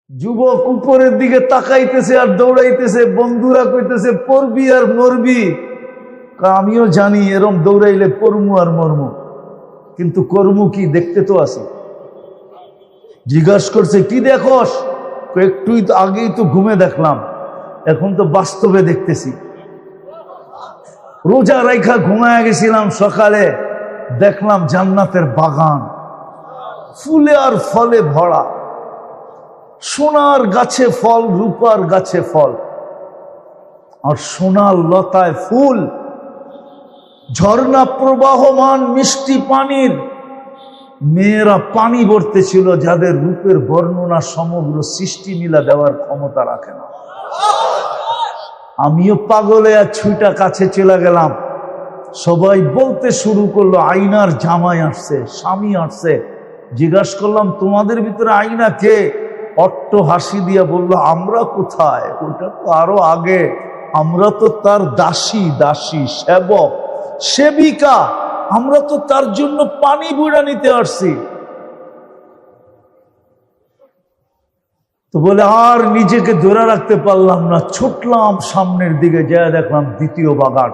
যুবক উপরের দিকে তাকাইতেছে আর দৌড়াইতেছে, বন্ধুরা কইতেছে পড়বি আর মরবি। আমিও জানি এরম দৌড়াইলে পড়মু আর মরমু, কিন্তু কর্মু কি? দেখতে তো আসি। জিজ্ঞাসা করছে কি দেখোস? একটুই তো আগেই তো ঘুমে দেখলাম, এখন তো বাস্তবে দেখতেছি। রোজা রাইখা ঘুমায় গেছিলাম, সকালে দেখলাম জান্নাতের বাগান, ফুলে আর ফলে ভরা, সোনার গাছে ফল, রূপার গাছে ফল, আর সোনার লতায় ফুল, ঝর্ণা প্রবাহমান মিষ্টি পানির। মেয়েরা পানি ভরতেছিল, যাদের রূপের বর্ণনা সমগ্র সৃষ্টি মিলা দেওয়ার ক্ষমতা রাখে না। আমিও পাগলে আর ছুইটা কাছে চলে গেলাম। সবাই বলতে শুরু করলো আয়নার জামাই আসছে, স্বামী আসছে। জিজ্ঞাসা করলাম তোমাদের ভিতরে আয়না কে? অট্ট হাসি দিয়া বলল আমরা কোথায়, ওটা তো আরো আগে, আমরা তো তার দাসী, দাসী সেবক সেবিকা, আমরা তো তার জন্য পানি বুড়া নিতে আসছি। তো বলে আর নিজেকে ধরে রাখতে পারলাম না, ছুটলাম সামনের দিকে, যা দেখলাম দ্বিতীয় বাগান,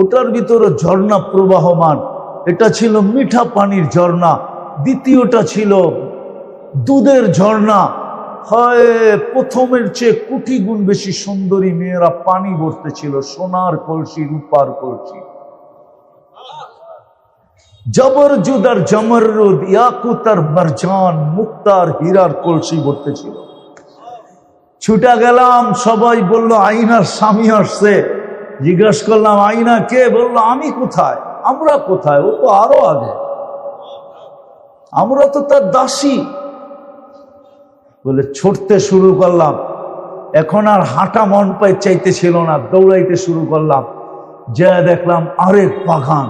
ওটার ভিতরে ঝর্ণা প্রবাহমান। এটা ছিল মিঠা পানির ঝর্ণা, দ্বিতীয়টা ছিল দুধের ঝর্ণা। হয় প্রথমের চেয়ে কোটি গুণ বেশি সুন্দরী মেয়েরা পানি ভরতেছিল, সোনার কলসি, রূপার কলসি, জবরজুদ আর জমরুদ, ইয়াকুত আর মারজান, মুক্তার হীরার কলসি ভরতেছিল। ছুটা গেলাম, সবাই বলল আয়নার স্বামী আসছে। জিজ্ঞাসা করলাম আয়না কে? বললো আমি কোথায়, আমরা কোথায়, ও তো আরো আগে, আমরা তো তার দাসী। বলে ছুটতে শুরু করলাম, এখন আর হাঁটা মন পায় চাইতেছিল না, দৌড়াইতে শুরু করলাম। যা দেখলাম আরেক বাগান,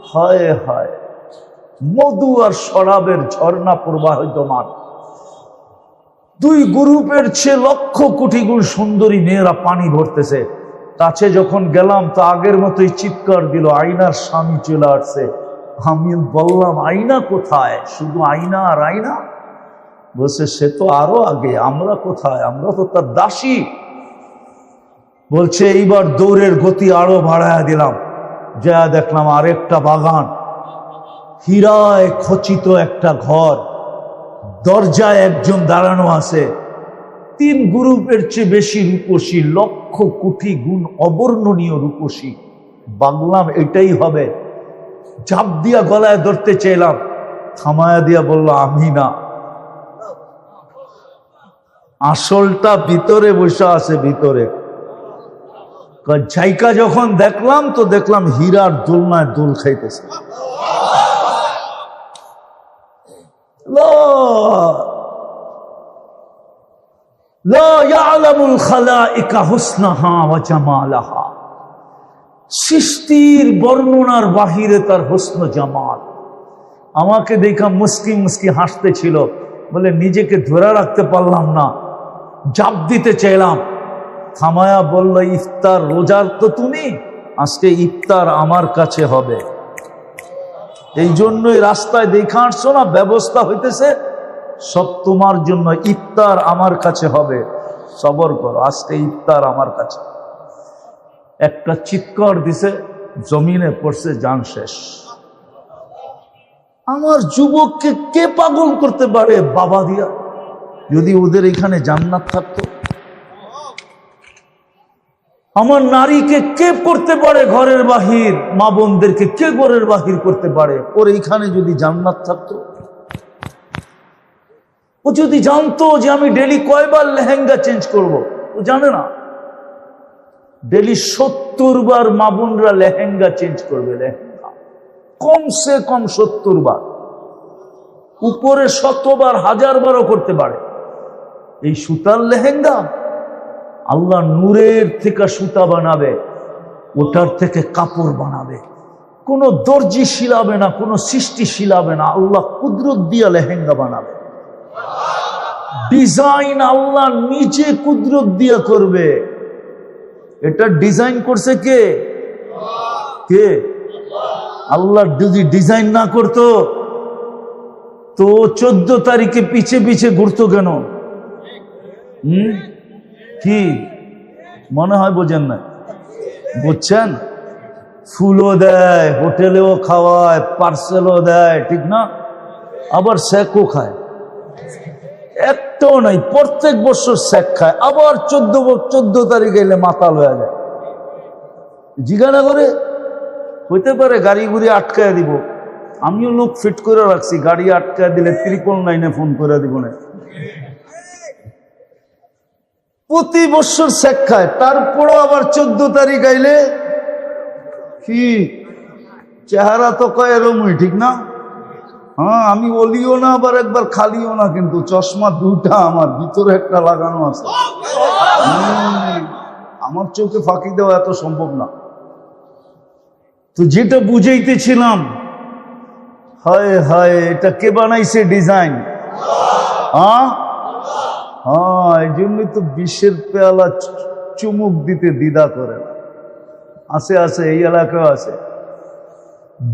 হায় হায়, মধু আর শরাবের ঝর্ণা প্রবাহিতমান। দুই গ্রুপের চেয়ে লক্ষ কোটি গুণ সুন্দরী মেয়েরা পানি ভরতেছে। কাছে যখন গেলাম তো আগের মতোই চিৎকার দিল, আয়নার স্বামী চলে আসছে। আমি বললাম আয়না কোথায়? শুধু আয়না আর আয়না? বলছে সে তো আরো আগে, আমরা কোথায়, আমরা তো তার দাসী। বলছে এইবার দৌড়ের গতি আরো বাড়ায় দিলাম, যা দেখলাম আরেকটা বাগান, হীরায় খচিত একটা ঘর, দরজায় একজন দাঁড়ানো আছে। তিন গ্রুপের চেয়ে বেশি রূপসী, লক্ষ কোটি গুণ অবর্ণনীয় রূপসী। বাংলাম এটাই হবে। ঝাঁপ দিয়া গলায় ধরতে চাইলাম, থামায়া দিয়া বলল আমি না, আসলটা ভিতরে বসে আছে, ভিতরে। জায়গা যখন দেখলাম তো দেখলাম হীরার দোলনায় দোল খাইতেছে। সৃষ্টির বর্ণনার বাহিরে তার হোসন জামাল। আমাকে দেখা মুস্কি মুস্কি হাসতেছিল, বলে নিজেকে ধরে রাখতে পারলাম না, জাপ দিতে চাইলাম। থামায়া বলল ইফতার, রোজার তো তুমি, আজকে ইফতার আমার কাছে হবে। এই জন্যই রাস্তায় দেখা আসছো না, ব্যবস্থা হইতেছে সব তোমার জন্য, ইফতার আমার কাছে হবে, সবর করো, আজকে ইফতার আমার কাছে। একটা চিৎকার দিছে, জমিনে পড়ছে, জান শেষ। আমার যুবককে কে পাগল করতে পারে বাবা দিয়া? যদি ওদের এখানে জান্নাত থাকতো। আমার নারীকে কে করতে পারে ঘরের বাহির, মা বোনদেরকে কে ঘরের বাহির করতে পারে? ওর এইখানে যদি জান্নাত থাকতো। ও যদি জানতো যে আমি ডেলি কয়বার লেহেঙ্গা চেঞ্জ করব, ও জানে না। ডেলি 70 বার মা বোনরা লেহেঙ্গা চেঞ্জ করবে, লেহেঙ্গা কমসে কম 70 বার, উপরে 100 বার, 1000 বারও করতে পারে। এই সুতার লেহেঙ্গা আল্লাহ নূরের থেকে সুতা বানাবে, ওটার থেকে কাপড় বানাবে। কোনো দর্জি শিলাবে না, কোনো সৃষ্টি শিলাবে না, আল্লাহ কুদরত দিয়া লেহেঙ্গা বানাবে। ডিজাইন আল্লাহ নিজে কুদরত দিয়া করবে। এটা ডিজাইন করছে কে? কে? আল্লাহ যদি ডিজাইন না করতো তো 14 তারিখে পিছে পিছে ঘুরতো কেন? কি মনে হয় বোঝেন না? বুঝছেন? ফুলও দেয়, হোটেলেও খাওয়ায়, পার্সেলও দেয়, ঠিক না? আবার স্যাকও খায়, একটাও নাই, প্রত্যেক বছর স্যাক খায়। আবার 14 তারিখ এলে মাতাল হয়ে যায়। জিজ্ঞাসা করে হইতে পারে গাড়ি গুড়ি আটকায় দিব। আমিও লোক ফিট করে রাখছি, গাড়ি আটকায় দিলে 999 ফোন করে দিব না। প্রতি বছর স্যাক খায়, তারপরও আবার 14 তারিখ আইলে কি চেহারা তো কয় এরমই, ঠিক না? হ্যাঁ, আমি অলিও না আবার একবার খালিও না, কিন্তু চশমা দুটা আমার ভিতরে একটা লাগানো আছে। আমার চোখে ফাঁকি দেওয়া এত সম্ভব না। তো যেটা বুঝাইতেছিলাম, হায় হায়, এটা কে বানাইছে ডিজাইন? হ্যাঁ, এই জন্যই তো বিষের পেয়ালা চুমুক দিতে দ্বিধা করে না। আছে আছে, এই এলাকায় আছে,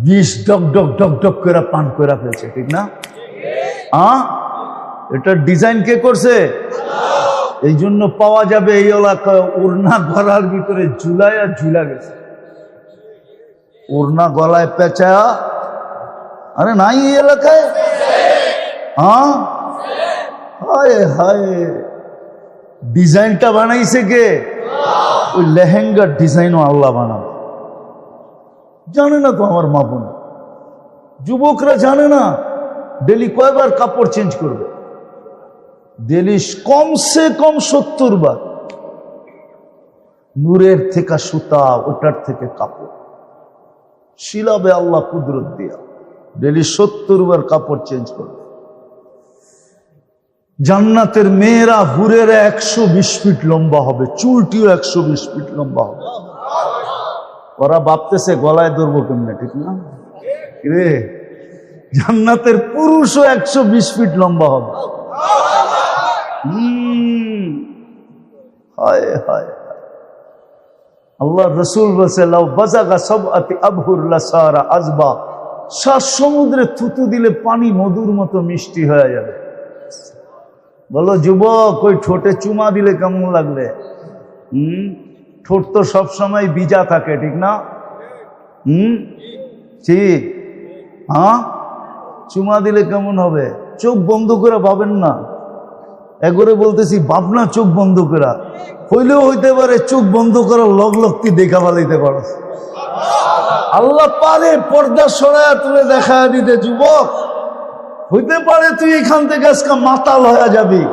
বিষ ডক ডক ডক ডক করে পান করে ফেলছে, ঠিক না? এটা ডিজাইন কে করছে? এই জন্য পাওয়া যাবে এই এলাকায় ওড়না গলার ভিতরে ঝুলায় আর ঝুলা গেছে, ওড়না গলায় পেঁচা। আরে নাই এই এলাকায়? হায় হায়, ডিজাইনটা বানাইছে কে? ওই লেহেঙ্গার ডিজাইনও আল্লাহ বানাবে। জানে না তো আমার মা বোন, যুবকরা জানে না ডেলি কয়বার কাপড় চেঞ্জ করবে? ডেলি কমসে কম 70 বার। নূরের থেকে সুতা, ওটার থেকে কাপড় শিলাবে আল্লাহ কুদরত দিয়া, ডেলি 70 বার কাপড় চেঞ্জ করবে। জান্নাতের মেয়েরা হুরেরা 120 ফিট লম্বা হবে, চুলটিও 120 ফিট লম্বা হবে। ওরা ভাবতেছে গলায় ধরবো কেমনে, ঠিক না রে? জান্নাতের পুরুষও 120 ফিট লম্বা হবে। হায় হায়, আল্লাহ রসুল বলছে, লাউ বাজাগা সাবআতি আবহুর লাসারা আজবা, 7 সমুদ্রে থুতু দিলে পানি মধুর মতো মিষ্টি হয়ে যাবে। বলো যুবক, ওই ঠোঁটে চুমা দিলে কেমন লাগলে? ঠোঁট তো সবসময় ভিজা থাকে, ঠিক না? ঠিক। চুমা দিলে কেমন হবে? চোখ বন্ধ করে ভাবেন না, একবারে বলতেছি, ভাবনা চোখ বন্ধ করা হইলেও হইতে পারে, চোখ বন্ধ করার লগ লগ কি দেখা ফেলাইতে পারো। আল্লাহ পারে পর্দা সরায়া তুলে দেখা দিতে। যুবক, হইতে পারে তুই এখান থেকে আজকে মাতাল হয়ে যাবি,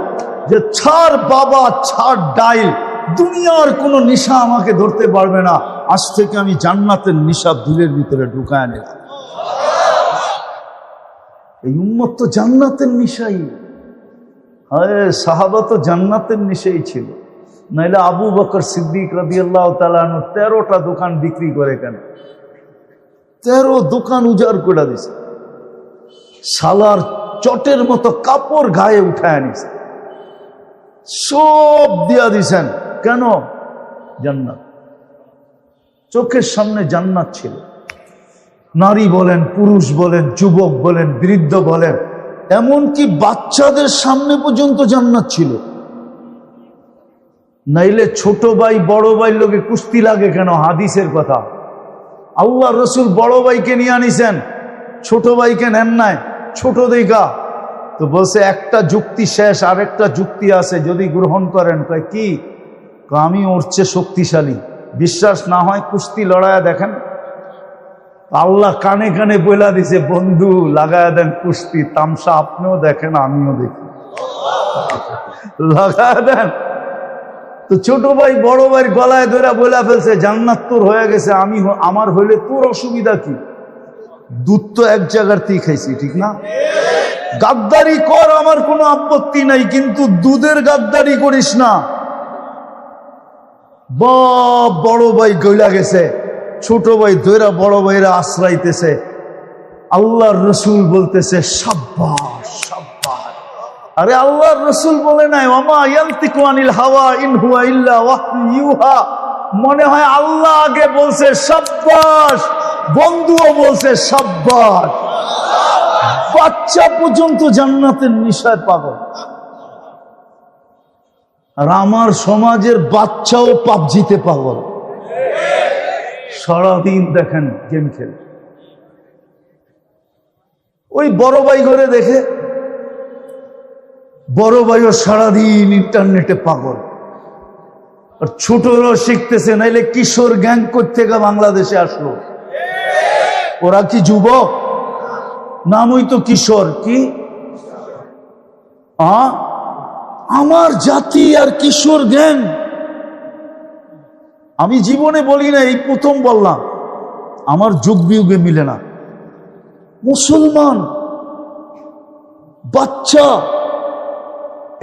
যে ছাড় বাবা, ছাড় ডাইল, দুনিয়ার কোনো নেশা আমাকে ধরতে পারবে না, আজ থেকে আমি জান্নাতের নেশা দিলের ভিতরে ঢুকায় নিলাম। এই উম্মত তো জান্নাতের নেশাই। হায়, সাহাবা তো জান্নাতের নেশাই ছিল, নাইলে আবু বকর সিদ্দিক রাদিয়াল্লাহু তাআলা আনহু 13টা দোকান বিক্রি করে কেন? 13 দোকান উজাড় করে দিছে, সালার চটের মতো কাপড় গায়ে উঠায় আনিছে, সব দিয়া দিছেন। কেন? জান্নাত। চোখের সামনে জান্নাত ছিল। নারী বলেন, পুরুষ বলেন, যুবক বলেন, বৃদ্ধ বলেন, এমনকি বাচ্চাদের সামনে পর্যন্ত জান্নাত ছিল। নাইলে ছোট ভাই বড় ভাই লোকে কুস্তি লাগে কেন? হাদিসের কথা। আল্লাহ রসুল বড় ভাইকে নিয়ে আনিছেন, ছোট ভাইকে নেন নাই, ছোট দেখা তো বলছে একটা যুক্তি শেষ, আরেকটা যুক্তি আছে, যদি গ্রহণ করেন। কয় কি? আমি ওর চেয়ে শক্তিশালী। বিশ্বাস না হয় কুস্তি লড়াইয়া দেখেন। আল্লাহ কানে কানে বইলা দিছে, বন্ধু লাগায়া দেন কুস্তি, তামসা আপনিও দেখেন আমিও দেখি, লাগায়া দেন। তো ছোট ভাই বড় ভাই গলায় ধরে বইলা ফেলছে, জান্নাত তোর হয়ে গেছে, আমার হইলে তোর অসুবিধা কি? দুধ তো এক জায়গার থেকে খাইছি, ঠিক না? গাদ্দারি কর, আমার কোনো আপত্তি নাই, কিন্তু দুধের গাদ্দারি করিস না। বড় ভাই গইলা গেছে, ছোট ভাই ধৈরা বড় ভাইরা আশ্রাইতেছে। আল্লাহর রসুল বলতেছে, সাব্বাস সাব্বাস। আরে আল্লাহর রসুল বলে নাই, ওমা ইয়ানতিকু আনিল হাওয়া ইন হুয়া ইল্লা ওয়াহয়ু ইউহা। মনে হয় আল্লাহ আগে বলছে সাব্বাস, বন্ধুও বলছে সাব্বাস। বাচ্চা পর্যন্ত জান্নাতের নেশায় পাগল। আর আমার সমাজের বাচ্চাও পাবজিতে পাগল, সারাদিন দেখেন গেম খেলে। ওই বড় ভাই ঘরে দেখে, বড় ভাইও সারাদিন ইন্টারনেটে পাগল। আর ছোটরাও শিখতেছে, নাইলে কিশোর গ্যাং থেকে বাংলাদেশে আসলো। ওরা কি যুবক? নামই তো কিশোর। কি আমার জাতি আর কিশোর গ্যাং? আমি জীবনে বলি না, এই প্রথম বললাম। আমার যুগ বিয়োগে মিলে না। মুসলমান বাচ্চা,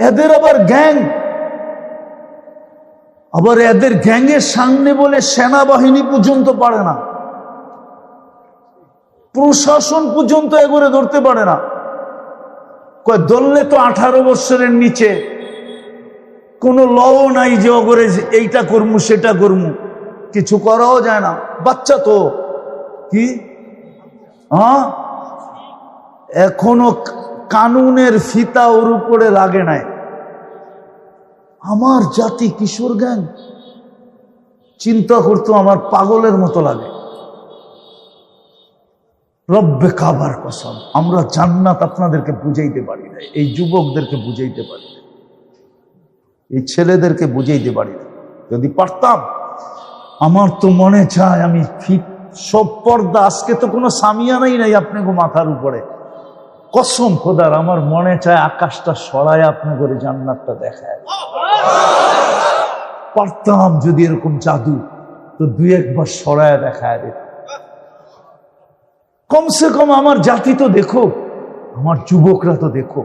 এদের আবার গ্যাং, আবার এদের গ্যাংয়ের সামনে বলে সেনাবাহিনী পর্যন্ত পারে না, প্রশাসন পর্যন্ত এগোরে ধরতে পারে না। কয় ধরলে তো 18 বছরের নিচে, কোনো লও নাই যে অগরে এইটা করমু সেটা করমু, কিছু করাও যায় না। বাচ্চা তো কি এখনো কানুনের ফিতা ওর উপরে লাগে নাই। আমার জাতি কিশোর গ্যাং, চিন্তা করতো আমার পাগলের মতো লাগে। রব্বে কাবার কসম, আমরা জান্নাত আপনাদেরকে বুঝাইতে পারি না, এই যুবকদেরকে বুঝাইতে পারি না, এই ছেলেদেরকে বুঝাইতে পারি না। যদি পারতাম, আমার তো মনে চায় আমি ফিট সব পর্দা, আজকে তো কোনো সামিয়ানাই নাই আপনাকে মাথার উপরে। কসম খোদার, আমার মনে চায় আকাশটা সরায় আপনি করে জান্নাতটা দেখায়। পারতাম যদি এরকম জাদু, তো 2-1 বার সরায় দেখায় দিত। কমসে কম আমার জাতি তো দেখো, আমার যুবকরা তো দেখো,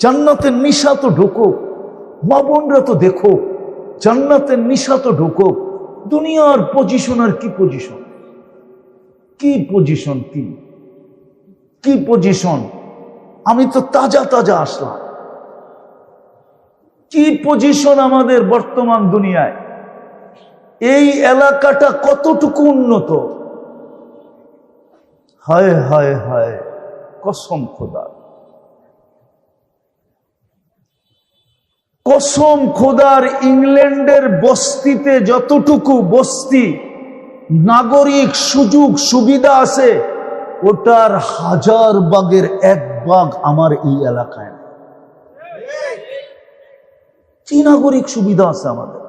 জান্নাতের নিশা তো ঢোকো, মা বোনরা তো দেখো, জান্নাতের নিশা তো ঢোকো। দুনিয়ার পজিশন আর কি পজিশন, কি পজিশন, কি পজিশন। আমি তো তাজা তাজা আসলাম। কি পজিশন আমাদের বর্তমান দুনিয়ায়? এই এলাকাটা কতটুকু উন্নত! হায় হায় হায়, কসম খোদার, কসম খোদার, ইংল্যান্ডের বস্তিতে যতটুকু বস্তি নাগরিক সুযোগ সুবিধা আছে, ওটার 1000 ভাগের 1 ভাগ আমার এই এলাকায়। কি নাগরিক সুবিধা আছে আমাদের,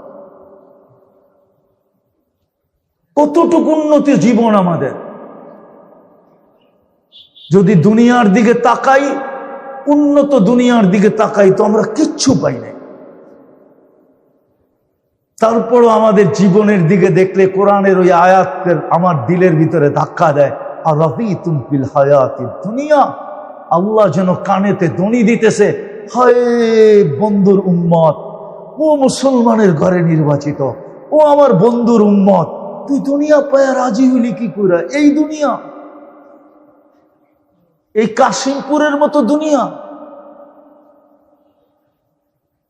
কতটুকু উন্নতি জীবন আমাদের। যদি দুনিয়ার দিকে তাকাই, উন্নত দুনিয়ার দিকে তাকাই, তো আমরা কিচ্ছু পাই নাই। তারপরও আমাদের জীবনের দিকে দেখলে কোরআনের ওই আয়াতের আমার দিলের ভিতরে ধাক্কা দেয়। আর রাদিতুম বিল হায়াতিদ দুনিয়া, আল্লাহ যেন কানেতে দনি দিতেছে, হায় বন্ধুর উম্মত, ও মুসলমানের ঘরে নির্বাচিত, ও আমার বন্ধুর উম্মত, তুই দুনিয়া পায়া রাজি হইলি কি করে? এই দুনিয়া, এই কাশিমপুরের মতো দুনিয়া,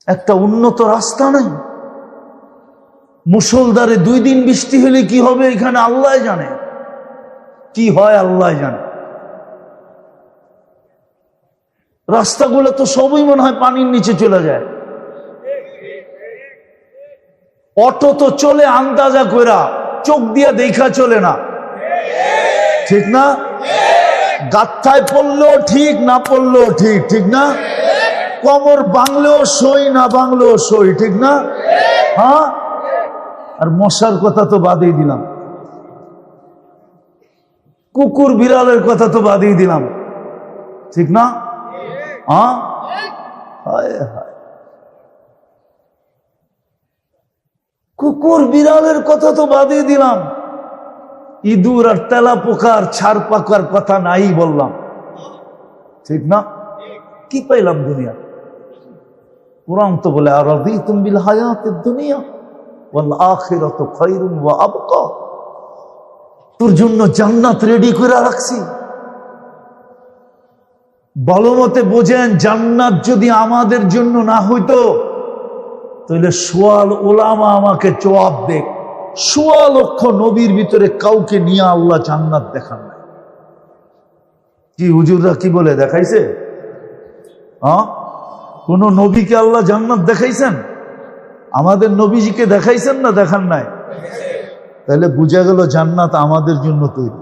একটা উন্নত রাস্তা নাই। মুষলধারে 2 দিন বৃষ্টি হলে কি হবে এখানে আল্লাহ জানে, কি হয় আল্লাহ জানে। রাস্তাগুলো তো সবই মনে হয় পানির নিচে চলে যায়। অটো তো চলে আন্দাজা কইরা, চোখ দিয়া দেখা চলে না, ঠিক না? গাথায় পড়লেও ঠিক, না পড়লেও ঠিক, ঠিক না? কোমর বাংলেও সই, না বাংলেও সই, ঠিক না? হ্যাঁ। আর মশার কথা তো বাদই দিলাম, কুকুর বিড়ালের কথা তো বাদই দিলাম, ঠিক না? হ্যাঁ, হায় হায়, কুকুর বিড়ালের কথা তো বাদই দিলাম, ইঁদুর আর তেলা পোকার ছাড় পাকার কথা নাই বললাম, ঠিক না? কি পাইলাম দুনিয়া? কোরআন তো বলে আর রাদিতুম বিল হায়াতিদ দুনিয়া ওয়াল আখিরাতু খায়রুন ওয়া আবকা, তোর জন্য জান্নাত রেডি করে রাখছি। ভালো মতে বোঝেন, জান্নাত যদি আমাদের জন্য না হইতো, তাহলে 1.25 ওলামা আমাকে জবাব দেখ, 1.25 লক্ষ নবীর ভিতরে কাউকে নিয়ে আল্লাহ জান্নাত দেখান নাই। কি হুজুররা কি বলে দেখাইছে? কোন নবীকে আল্লাহ জান্নাত দেখাইছেন? আমাদের নবীজিকে দেখাইছেন না দেখান নাই? তাহলে বুঝা গেল জান্নাত আমাদের জন্য তৈরি।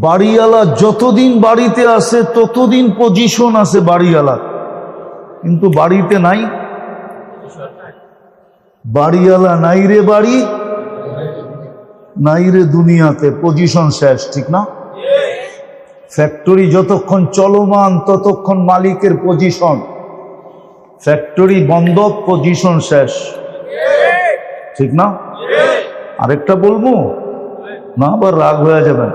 বাড়িওয়ালা যতদিন বাড়িতে আসে ততদিন পজিশন আছে বাড়িওয়ালা, কিন্তু বাড়িতে নাই। বাড়িওয়ালা নাই রে বাড়ি, নাই রে দুনিয়াতে, পজিশন শেষ, ঠিক না? ফ্যাক্টরি যতক্ষণ চলমান ততক্ষণ মালিকের পজিশন, ফ্যাক্টরি বন্ধ পজিশন শেষ, ঠিক না? আরেকটা বলবো না, আবার রাগ হয়ে যাবেন।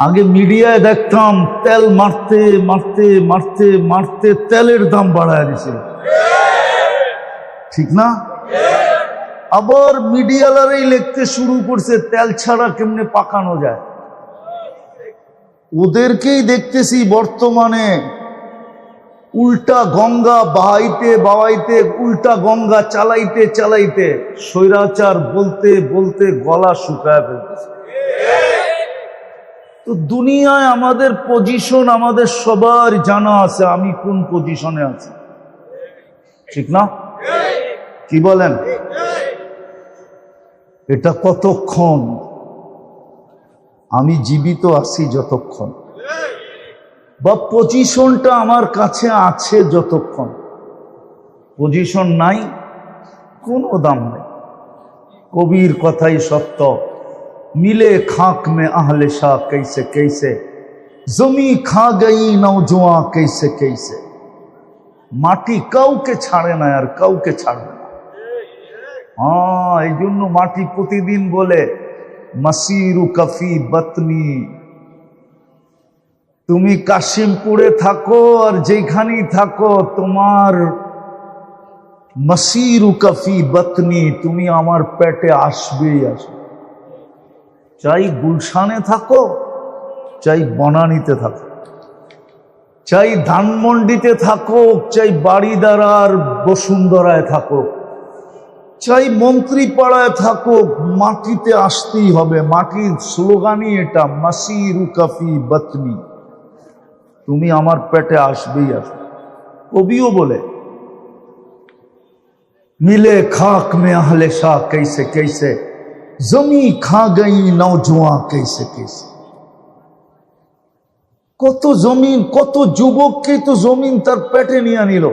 আগে মিডিয়ায় দেখতাম তেল মারতে মারতে মারতে মারতে তেলের দাম বাড়ায় দিছে, ঠিক না? আবার মিডিয়ালারাই লিখতে শুরু করছে তেল ছাড়া কেমনে পাকানো যায়। ওদেরকেই দেখতেছি বর্তমানে উল্টা গঙ্গা বাহাইতে বাহাইতে, উল্টা গঙ্গা চালাইতে চালাইতে স্বৈরাচার বলতে বলতে গলা শুকায় ফেলতেছে। তো দুনিয়ায় আমাদের পজিশন আমাদের সবার জানা আছে, আমি কোন পজিশনে আছি, ঠিক না? কি বলেন? এটা কতক্ষণ? আমি জীবিত আছি যতক্ষণ, বা পজিশনটা আমার কাছে আছে যতক্ষণ। পজিশন নাই, কোনো দাম নেই। কবির কথাই সত্য, মিলে খাক মে আহলে শাহ कैसे कैसे, জমি খা গই নওজোয়া कैसे कैसे। মাটি কাউকে ছাড়ে না, আর কাউকে ছাড়বে না। হ্যাঁ, এই জন্য মাটি প্রতিদিন বলে মাসিরু কফি বতনি, তুমি কাশিমপুরে থাকো আর যেখানেই থাকো তোমার মাসিরু কফি বতনি, তুমি আমার পেটে আসবেই আসবে। চাই গুলশানে থাকো, চাই বনানীতে থাকো, চাই ধানমন্ডিতে থাকো, চাই বাড়িদারার বসুন্ধরায় থাকো, চাই মন্ত্রীপাড়ায় থাকো, মাটিতে আসতেই হবে। মাটির স্লোগানই এটা, মাসিরু কফি বতনি, তুমি আমার পেটে আসবেই আসবে। কবিও বলে মিলে খাক মে আহলে শাহ कैसे कैसे, জমি খা গই নওজোয়া कैसे कैसे। কত জমিন, কত যুবককে তো জমিন তার পেটে নিয়ে নিল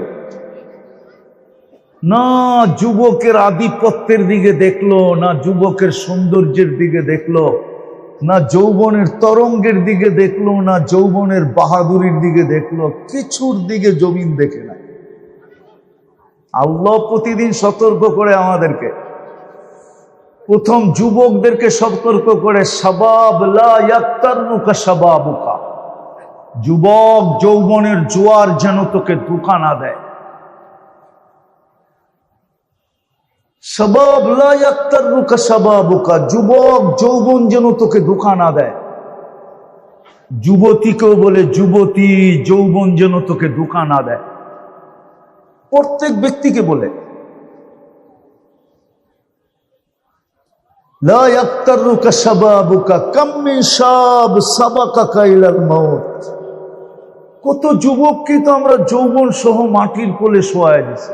না। যুবকের আধিপত্যের দিকে দেখলো না, যুবকের সৌন্দর্যের দিকে দেখলো না, যৌবনের তরঙ্গের দিকে দেখলো না, যৌবনের বাহাদুরির দিকে দেখলো, কিছুর দিকে জমিন দেখে না। আল্লাহ প্রতিদিন সতর্ক করে আমাদেরকে। প্রথম যুবকদেরকে সতর্ক করে, শাবাব লা ইয়াক্তারনুকা শাবাবুকা, যুবক যৌবনের জোয়ার যেন তোকে ধোঁকা না দেয়। শাবাব লা ইয়াক্তারনুকা শাবাবুকা, যুবক যৌবন যেন তোকে ধোঁকা না দেয়। যুবতীকেও বলে যুবতী, যৌবন যেন তোকে ধোঁকা না দেয়। প্রত্যেক ব্যক্তিকে বলে লা ইয়াক্তারনুকা শাবাবুকা কাম মিন শাব সাবাকাকা ইলাল মাউত। কত যুবককে তো আমরা যৌবন সহ মাটির কোলে শোয়ায় দিছি।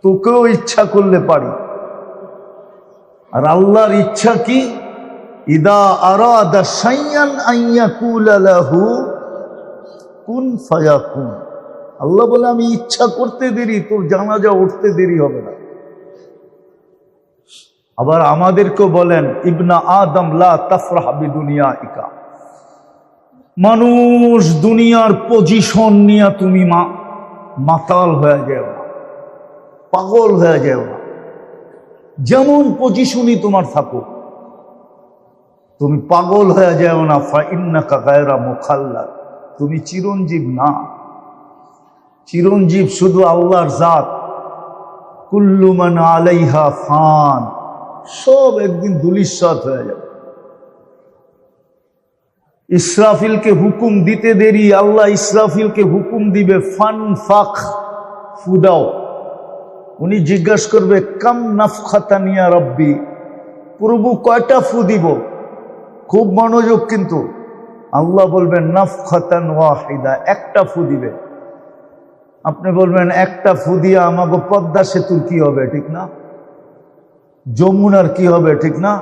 তোকেও ইচ্ছা করলে পারি। আর আল্লাহর ইচ্ছা কি? ইদা আরাদা শাইয়ান আন ইয়াকুলা লাহু কুন ফায়াকুন। আল্লাহ বলে আমি ইচ্ছা করতে দেরি, তোর জানাজা উঠতে দেরি হবে না। আবার আমাদেরকেও বলেন ইবনা আদম লা তাফরাহ বিদুনিয়াইকা, মানুষ দুনিয়ার পজিশন নিয়ে তুমি মাতাল হয়ে যাও না, পাগল হয়ে যাও না। যেমন পজিশনই তোমার থাকো, তুমি পাগল হয়ে যাও না। ফাইন্নাকা গায়রা মুখাল্লাদ, তুমি চিরঞ্জীব না। চিরঞ্জীব শুধু আল্লাহর জাত। কুল্লু মান আলাইহা ফান, সব একদিন ধূলিসাৎ হয়ে যাবে। ইসরাফিলকে হুকুম দিতে দেরি, আল্লাহ ইসরাফিলকে হুকুম দিবে ফান ফাখ, ফুদাও। উনি জিজ্ঞাসা করবে কাম নাফখাতানিয়া রব্বি, প্রভু কয়টা ফু দিব? খুব মনোযোগ কিন্তু। আল্লাহ বলবেন নাফখাতান ওয়াহিদা, একটা ফু দিবে। আপনি বলবেন একটা ফু দিয়া আমাকে পদ্মা সেতুর কি হবে, ঠিক না? যমুনার কি হবে, ঠিক না?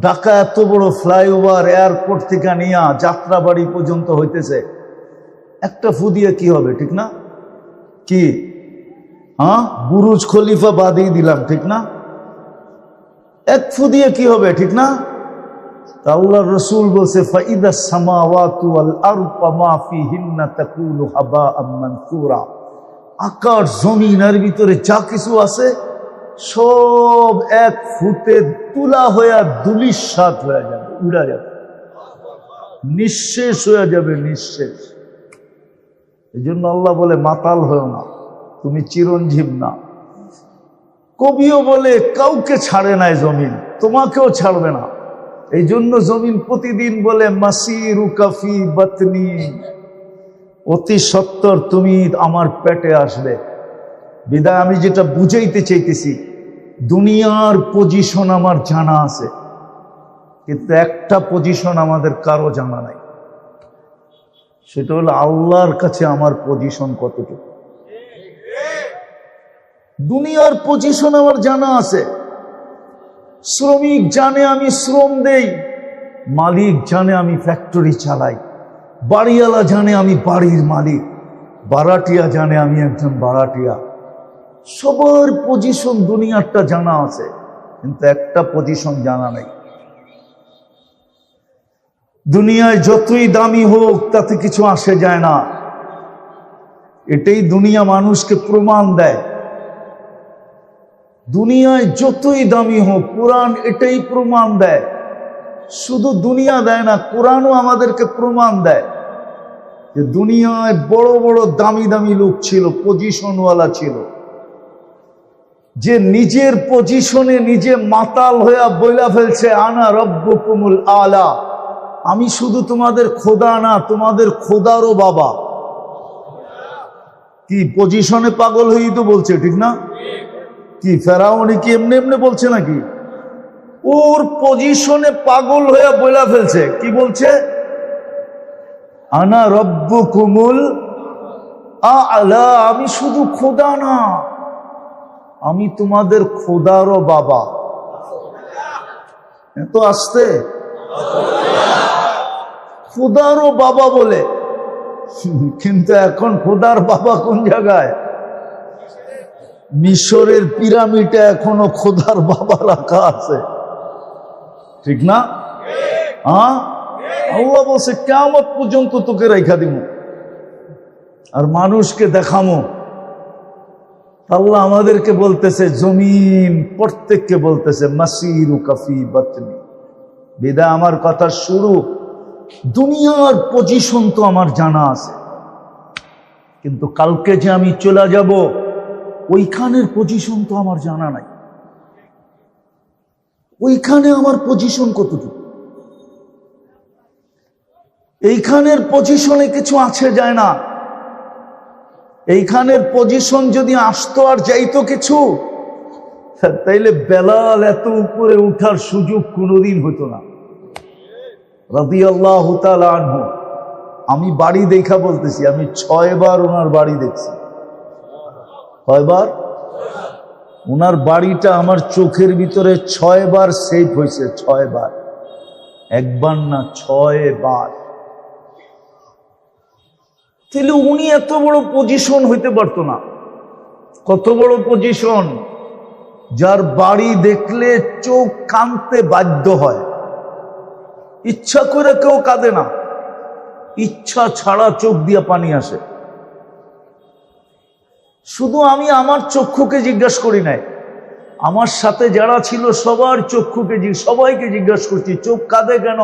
ঢাকা এত বড় ফ্লাইওভার এয়ারপোর্ট থেকে নিয়ে যাত্রাবাড়ি পর্যন্ত হইতেছে, একটা ফু দিয়ে কি হবে, ঠিক না? কি বুরুজ খলিফা বাদিয়ে দিলাম, ঠিক না? এক ফু দিয়ে কি হবে, ঠিক না? আল্লাহর রাসূল বলছে ফাইদা সামাওয়াতু ওয়াল আরদু মা ফিহিন্না তাকুলু হাবাআম মানসুরা, আকাশ জমিনের ভিতরে যা কিছু আছে সব এক ফুতে তুলা হয়ে ধুলিস্যাৎ হয়ে যাবে, উড়া যাবে, নিঃশেষ হয়ে যাবে, নিঃশেষ। এই জন্য আল্লাহ বলে মাতাল হও না, তুমি চিরঞ্জীব না। কবিও বলে কাউকে ছাড়ে নাই জমিন, তোমাকেও ছাড়বে না। এই জন্য জমিন প্রতিদিন বলে মাসিরু কাফি বাতনি, অতি সত্বর তুমি আমার পেটে আসবে। বিদায় আমি যেটা বুঝাইতে চাইতেছি, দুনিয়ার পজিশন আমার জানা আছে, কিন্তু একটা পজিশন আমাদের কারো জানা নাই, সেটা হলো আল্লাহর কাছে আমার পজিশন কতটুকু। দুনিয়ার পজিশন আমার জানা আছে, শ্রমিক জানে আমি শ্রম দেই, মালিক জানে আমি ফ্যাক্টরি চালাই, বাড়িওয়ালা জানে আমি বাড়ির মালিক, বারাটিয়া জানে আমি একজন বারাটিয়া। সবার পজিশন দুনিয়ারটা জানা আছে, কিন্তু একটা পজিশন জানা নাই। দুনিয়ায় যতই দামি হোক তাতে কিছু আসে যায় না, এটাই দুনিয়া মানুষকে প্রমাণ দেয়। দুনিয়ায় যতই দামি হোক, কোরআন এটাই প্রমাণ দেয়। শুধু দুনিয়া দেয় না, কোরআনও আমাদেরকে প্রমাণ দেয় যে দুনিয়ায় বড় বড় দামি দামি লোক ছিল, পজিশনওয়ালা ছিল, যে নিজের পজিশনে নিজে মাতাল হইয়া বইলা ফেলছে আনা রব্বুকুমুল আলা, আমি শুধু তোমাদের খোদা না, তোমাদের খোদারও বাবা। কি পজিশনে পাগল হয়েই তো বলছে, ঠিক না? কি ফেরাউনি কি এমনি এমনি বলছে নাকি? ওর পজিশনে পাগল হয়ে বইলা ফেলছে, কি বলছে? আনা রব্বুকুমুল আলা, আমি শুধু খোদা না, আমি তোমাদের খোদারও বাবা। এত আসতে খোদারও বাবা বলে, কিন্তু এখন খোদার বাবা কোন জায়গায়? মিশরের পিরামিডে এখনো খোদার বাবা রাখা আছে, ঠিক না? আল্লাহ বলছে কিয়ামত পর্যন্ত তোকে রাখা দিব আর মানুষকে দেখামো। আল্লাহ আমাদেরকে বলতেছে, জমিন প্রত্যেককে বলতেছে মাসিরু কাফি বাতনি। বিদায় আমার কথা শুরু, দুনিয়ার পজিশন তো আমার জানা আছে, কিন্তু কালকে যে আমি চলে যাব ওইখানের পজিশন তো আমার জানা নাই। ওইখানে আমার পজিশন কতটুকু? এইখানের পজিশনে কিছু আছে যায় না। এইখানের পজিশন যদি আসতো আর যাইতো কিছু, তাইলে বেলাল এত উপরে উঠার সুযোগ কোনোদিন হতো না। রাদিয়াল্লাহু তাআলা আনহু, আমি বাড়ি দেখা বলতেছি, আমি 6 বার ওনার বাড়ি দেখছি। কয়বার? ওনার বাড়িটা আমার চোখের ভিতরে 6 বার সেভ হয়েছে, 6 বার, একবার না 6 বার। তাহলে উনি এত বড় পজিশন হইতে পারতো না। কত বড় পজিশন, যার বাড়ি দেখলে চোখ কাঁদতে বাধ্য হয়। ইচ্ছা করে কেউ কাঁদে না, ইচ্ছা ছাড়া চোখ দিয়ে পানি আসে। শুধু আমি আমার চক্ষুকে জিজ্ঞাসা করি নাই, আমার সাথে যারা ছিল সবার চক্ষুকে, সবাইকে জিজ্ঞাসা করছি চোখ কাঁদে কেন?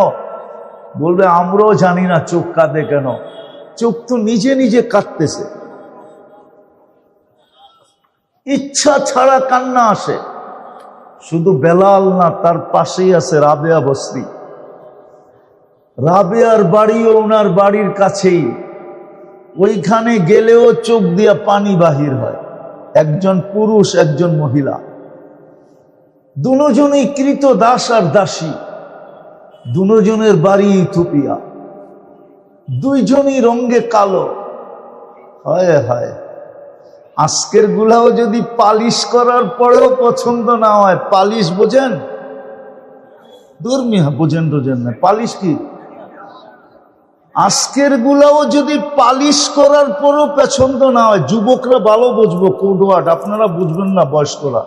বলবে আমরাও জানি না চোখ কাঁদে কেন, চোখ তো নিজে নিজে কাঁদতেছে। ইচ্ছা ছাড়া কান্না আসে। শুধু বেলাল না, তার পাশেই আছে রাবেয়া বসরি। রাবেয়ার বাড়িও ওনার বাড়ির কাছেই, ওইখানে গেলেও চোখ দিয়া পানি বাহির হয়। একজন পুরুষ, একজন মহিলা, দুজনেই কৃত দাস আর দাসী, দুজনের বাড়ি ইথিওপিয়া, দুইজনই রঙে কালো। হায় হায়, আজকের গুলাও যদি পালিশ করার পরেও পছন্দ না হয়, পালিশ বোঝেন? দুর্মিহা বোঝেন টোঝেন না, পালিশ কি? আজকের গুলাও যদি পালিশ করার পরও পছন্দ না হয়, যুবকরা ভালো বুঝবো, কোডওয়ার্ড আপনারা বুঝবেন না বয়স্করা।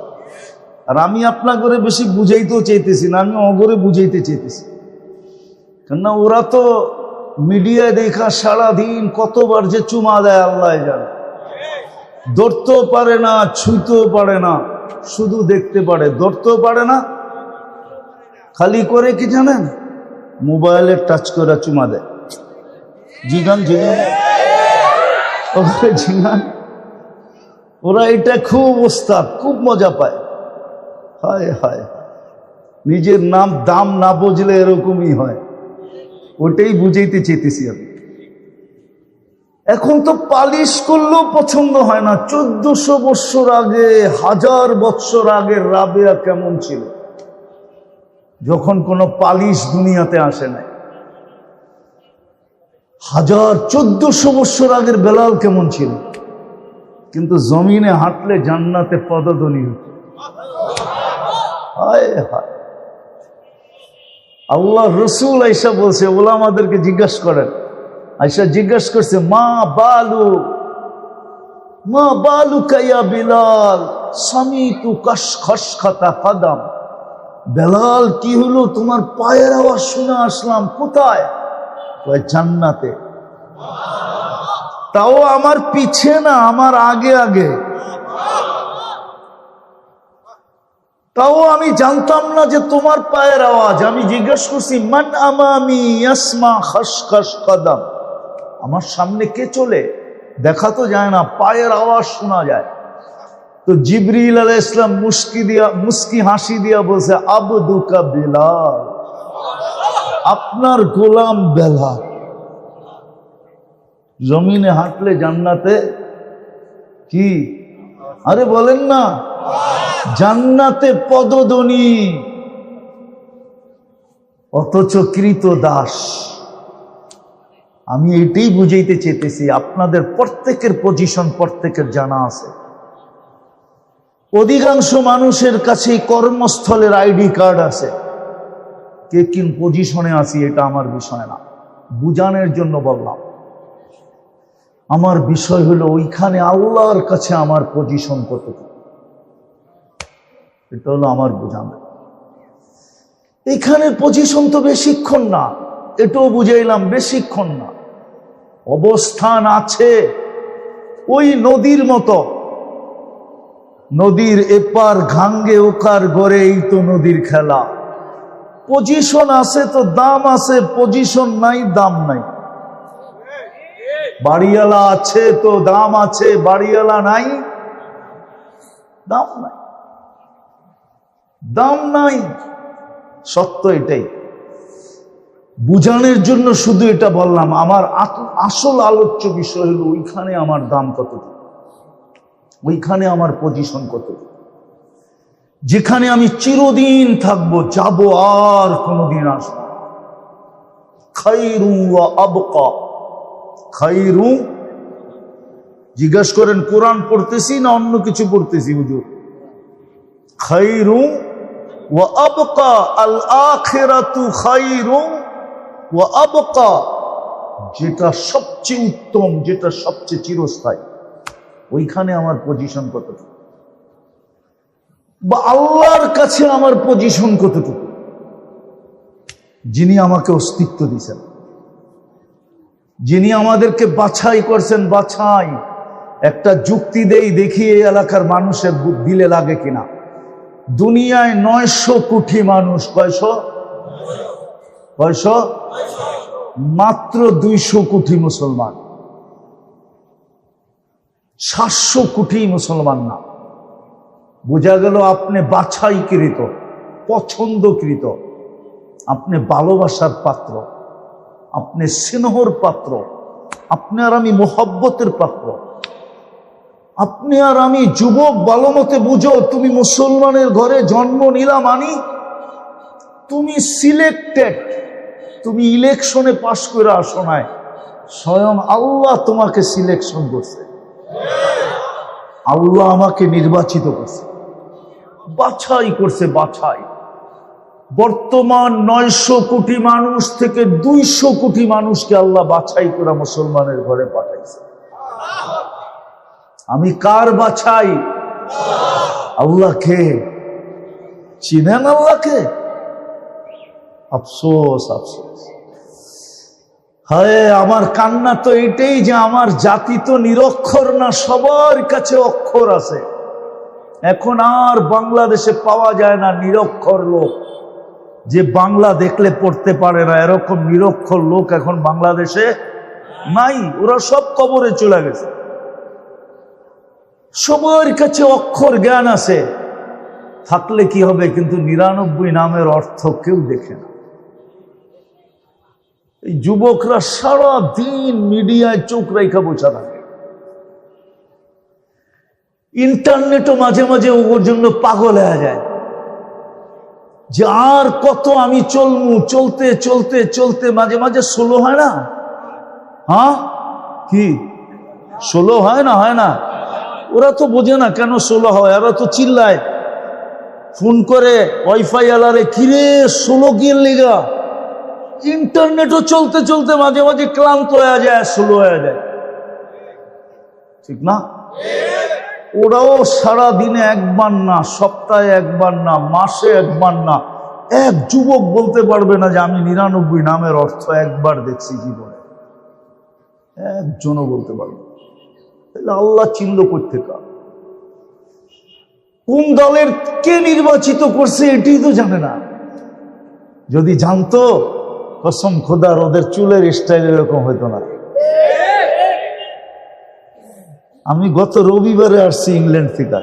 আর আমি আপনাকে বেশি বুঝাইতেও চাইতেছি না, আমি অগরে বুঝাইতে চাইতেছি। কেননা ওরা তো মিডিয়ায় দেখা সারাদিন কতবার যে চুমা দেয় আল্লাহ জানে, ধরতেও পারে না, ছুঁতেও পারে না, শুধু দেখতে পারে, ধরতেও পারে না। খালি করে কি জানেন, মোবাইলে টাচ করে চুমা দেয়। জিগান জিগান জিগান, ওরা এটা খুব ওস্তাদ, খুব মজা পায়। হায় হায়, নিজের নাম দাম না বুঝলে এরকমই হয়, ওটাই বুঝাইতে চেয়েছি আমি। এখন তো পালিশ করলেও পছন্দ হয় না। 1400 বৎসর আগে, 1000 বৎসর আগের রাবেয়া কেমন ছিল, যখন কোনো পালিশ দুনিয়াতে আসে নাই। 1400 বৎসর আগের বেলাল কেমন ছিল, কিন্তু জমিনে হাঁটলে জান্নাতে পদধ্বনি হতো। হায় হায়, আল্লাহ রসুল আইসা বলছে, ওলামাদেরকে জিজ্ঞাসা করেন, আইসা জিজ্ঞাসা করছে, মা বালু কাইয়া বিলাল সামিতু খসখতা কদম। বেলাল কি হলো, তোমার পায়ের আওয়াজ শুনে আসলাম। কোথায়? জান্নাতে। তাও আমার পিছে না, আমার আগে আগে। তাও আমি জানতাম না যে তোমার পায়ের আওয়াজ। আমি জিজ্ঞেস করছি, মান আমামি ইয়াসমা খসখস কদম, আমার সামনে কে চলে? দেখা তো যায় না, পায়ের আওয়াজ শোনা যায়। তো জিবরিল আলাইহিস সালাম মুস্কি হাসি দিয়া বলছে, আবদুকা বিলাল, আপনার গোলাম বেলাল। জমিনে হাঁটলে জান্নাতে কি? আরে বলেন না, জান্নাতে পদধ্বনি। অথচ কৃত দাস। আমি এটাই বুঝাইতে চেয়েছি, আপনাদের প্রত্যেকের পজিশন প্রত্যেকের জানা আছে। অধিকাংশ মানুষের কাছে কর্মস্থলের আইডি কার্ড আছে, কে কোন পজিশনে আছি এটা আমার বিষয় না, বুঝানোর জন্য বললাম। আমার বিষয় হলো ওইখানে আল্লাহর কাছে আমার পজিশন কতটুকু, এটা হলো আমার বোঝানো। এখানে পজিশন তো বেশিক্ষণ না, এটাও বুঝাইলাম, বেশিক্ষণ না। অবস্থান আছে ওই নদীর মতো, নদীর এপার ঘাঙ্গে ওকার গড়ে, এই তো নদীর খেলা। পজিশন আছে তো দাম আছে, পজিশন নাই দাম নাই। বাড়িওয়ালা আছে তো দাম আছে, বাড়িওয়ালা নাই দাম নাই, দাম নাই। সত্য এটাই, বুঝানোর জন্য শুধু এটা বললাম। আমার আসল আলোচ্য বিষয় হলো ওইখানে আমার দাম কতটুকু, ওইখানে আমার পজিশন কতটুকু, যেখানে আমি চিরদিন থাকবো, যাব আর কোনদিন আসবো। খায়রু ওয়া আবকা, খায়রু। জিজ্ঞাসা করেন কোরআন পড়তেছি না অন্য কিছু পড়তেছি হুজুর? খায়রু ওয়া আবকা, আল আখিরাতু খায়রু ওয়া আবকা, যেটা সবচেয়ে উত্তম, যেটা সবচেয়ে চিরস্থায়ী, ওইখানে আমার পজিশন কতটুকু, বা আল্লাহর কাছে আমার পজিশন কতটুকু, যিনি আমাকে অস্তিত্ব দিয়েছেন, যিনি আমাদেরকে বাছাই করছেন। বাছাই একটা যুক্তি দেই, দেখি এই এলাকার মানুষের দিলে লাগে কিনা। দুনিয়ায় 900 কোটি মানুষ, কয়শো? মাত্র 200 কোটি মুসলমান, 700 কোটি মুসলমান না। বোঝা গেল আপনি বাছাইকৃত, পছন্দকৃত, আপনি ভালোবাসার পাত্র, আপনি স্নেহর পাত্র, আপনি আর আমি মোহব্বতের পাত্র। আপনি আর আমি যুবক, ভালো মতে বুঝো, তুমি মুসলমানের ঘরে জন্ম নিলা মানি তুমি সিলেক্টেড, তুমি ইলেকশনে পাশ করে আসো নাই, স্বয়ং আল্লাহ তোমাকে সিলেকশন করছে। আল্লাহ আমাকে নির্বাচিত করছে, বাছাই করছে, বাছাই। বর্তমান 900 কোটি মানুষ থেকে 200 কোটি মানুষকে আল্লাহ বাছাই করে মুসলমানের ঘরে পাঠাইছে। আমি কার বাছাই? আল্লাহকে। চিনেন আল্লাহকে? আফসোস, আফসোস। হায়, আমার কান্না তো এটাই যে আমার জাতি তো নিরক্ষর না, সবার কাছে অক্ষর আছে। এখন আর বাংলাদেশে পাওয়া যায় না নিরক্ষর লোক, যে বাংলা দেখলে পড়তে পারে না, এরকম নিরক্ষর লোক এখন বাংলাদেশে নাই। ওরা সব কবরে চলে গেছে। সবার কাছে অক্ষর জ্ঞান আছে, থাকলে কি হবে, কিন্তু 99 নামের অর্থ কেউ দেখে না। এই যুবকরা সারা দিন মিডিয়ায় চোখ রেখা বসে থাকে। ইন্টারনেটও মাঝে মাঝে ওর জন্য পাগল হয়ে যায় যে আর কত আমি চলমু, চলতে চলতে চলতে মাঝে মাঝে স্লো হয় না? হ্যাঁ, কি স্লো হয় না? হয় না? ওরা তো বোঝে না কেন স্লো হয়। ওরা তো চিল্লায়, ফোন করে ওয়াইফাই আলারে, কিরে স্লো কি লিগা? ইন্টারনেটও চলতে চলতে মাঝে মাঝে ক্লান্ত হয়ে যায়, স্লো হয়ে যায়, ঠিক না? ওরাও সারা দিনে একবার না, সপ্তাহে একবার না, মাসে একবার না, এক যুবক বলতে পারবে না যে আমি 99 নামের অর্থ একবার দেখছি জীবনে। একজনও বলতে পারবে। তাহলে আল্লাহ চিনল কোত্থেকে? কোন দলের কে নির্বাচিত করছে এটাই তো জানে না। যদি জানতো, কসম খোদার ওদের চুলের স্টাইল এরকম হইতো না। আমি গত রবিবারে আসছি ইংল্যান্ড থেকে।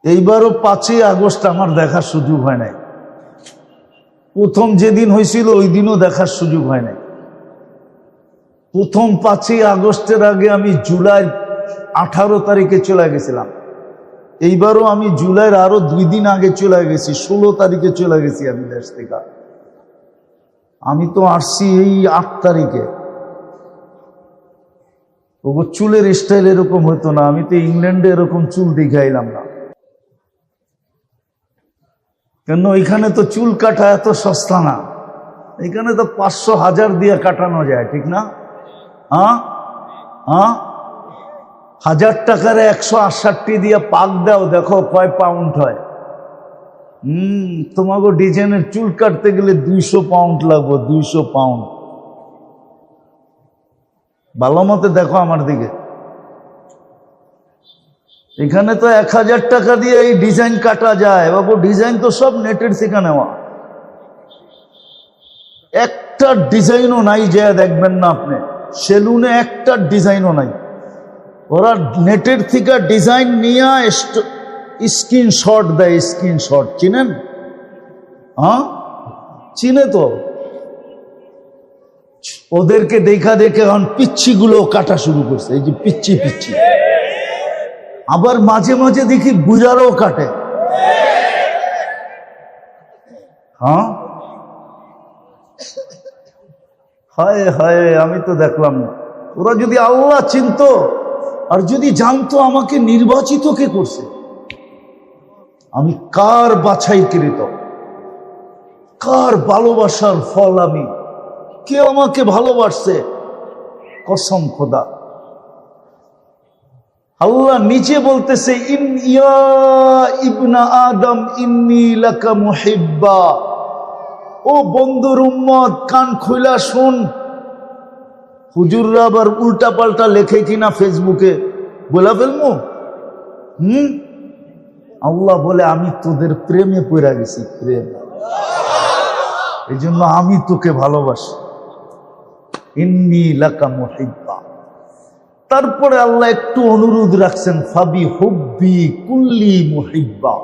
এইবারও 5ই আগস্ট আমার দেখার সুযোগ হয় নাই। প্রথম যেদিন হয়েছিল ওই দিনও দেখার সুযোগ হয় নাই। প্রথম 5ই আগস্টের আগে আমি জুলাইয়ের 18 তারিখে চলে গেছিলাম। এইবারও আমি জুলাইয়ের আরো 2 দিন আগে চলে গেছি, 16 তারিখে চলে গেছি আমি দেশ থেকে। আমি তো আসছি এই 8 তারিখে। ওগো চুলের স্টাইল এরকম হতো না। আমি তো ইংল্যান্ডে এরকম চুল দেখাইলাম না, কেন এখানে তো চুল কাটা এত সস্তা না। এখানে তো 500-1000 দিয়ে কাটানো যায়, ঠিক না? হ্যাঁ হ্যাঁ, 1000 টাকার 168 দিয়ে পাক দাও, দেখো কয় পাউন্ড হয়। তোমাকে ডিজাইনের চুল কাটতে গেলে 200 পাউন্ড লাগবে, 200 পাউন্ড। ভালো মতে দেখো আমার দিকে। এখানে তো 1000 টাকা দিয়ে এই ডিজাইন কাটা যায়। বাবু ডিজাইন তো সব নেটের থেকে নেওয়া, একটা ডিজাইনও নাই। যে দেখবেন না আপনি সেলুনে একটা ডিজাইনও নাই। ওরা নেটের থেকে ডিজাইন নিয়ে স্ক্রিনশট দেয়। স্ক্রিনশট চিনেন? হ্যাঁ, চিনে তো। ওদেরকে দেখা দেখে এখন পিচ্ছিগুলো কাটা শুরু করছে। এই যে পিচ্ছি পিচ্ছি। আবার মাঝে মাঝে দেখি বুড়ারও কাটে। হ্যাঁ, হায় হায়, আমি তো দেখলাম না। ওরা যদি আল্লাহ চিনতো আর যদি জানতো আমাকে নির্বাচিত কে করছে, আমি কার বাছাইকৃত, কার ভালোবাসার ফল, আমি কে আমাকে ভালোবাসছে, কসম খোদা। আল্লাহ নিজে বলতেছে, ইয়া ইবনা আদম ইন্নী লাকা মুহিব্বা। ও বন্ধুর উম্মত, কান খুইলা শুন। হুজুররা আবার উল্টা পাল্টা লেখে কিনা ফেসবুকে, বলে ফেলবো। আল্লাহ বলে, আমি তোদের প্রেমে পড়ে গেছি, প্রেম। এই জন্য আমি তোকে ভালোবাসি। ইন্নী লাকা মুহিব্বা। তারপরে আল্লাহ একটু অনুরোধ রাখছেন, ফাবি হুব্বি কুল্লি মুহিব্বা।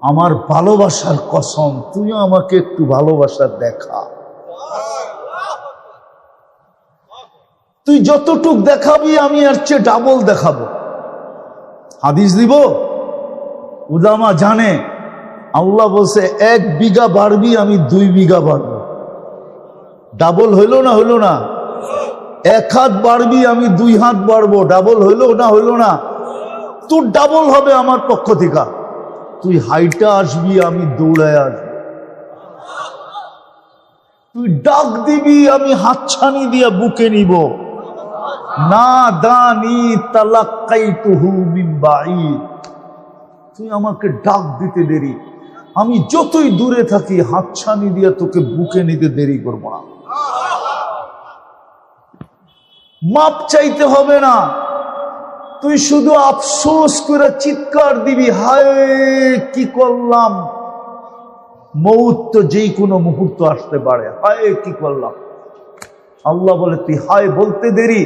আমার ভালোবাসার কসম, তুইও আমাকে একটু ভালোবাসা দেখা। তুই যতটুক দেখাবি আমি এর চেয়ে ডাবল দেখাবো। হাদিস দিব, উলামা জানে। আল্লাহ বলছে 1 বিঘা বাড়বি, আমি 2 বিঘা বাড়বো। ডাবল হইল না? হইল না? এক হাত বাড়বি, আমি 2 হাত বাড়বো, ডাবল হইলো না? হইলো না? তোর ডাবল হবে আমার পক্ষ থেকে। তুই হাইটা আসবি, আমি দৌড়ায় আসবি। তুই ডাক দিবি, আমি হাতছানি দিয়া বুকে নিব। না দানি তালাক্কাইতুহু মিন বাঈদ। তুই আমাকে ডাক দিতে দেরি, আমি যতই দূরে থাকি হাতছানি দিয়া তোকে বুকে নিতে দেরি করব না। মাপ চাইতে হবে না, তুই শুধু আফসোস করে চিৎকার দিবি, হায় কি করলাম। মৌত তো যেই কোনো মুহূর্ত আসতে পারে, হায় কি করলাম। আল্লাহ বলে তুই হায় বলতে দেরি,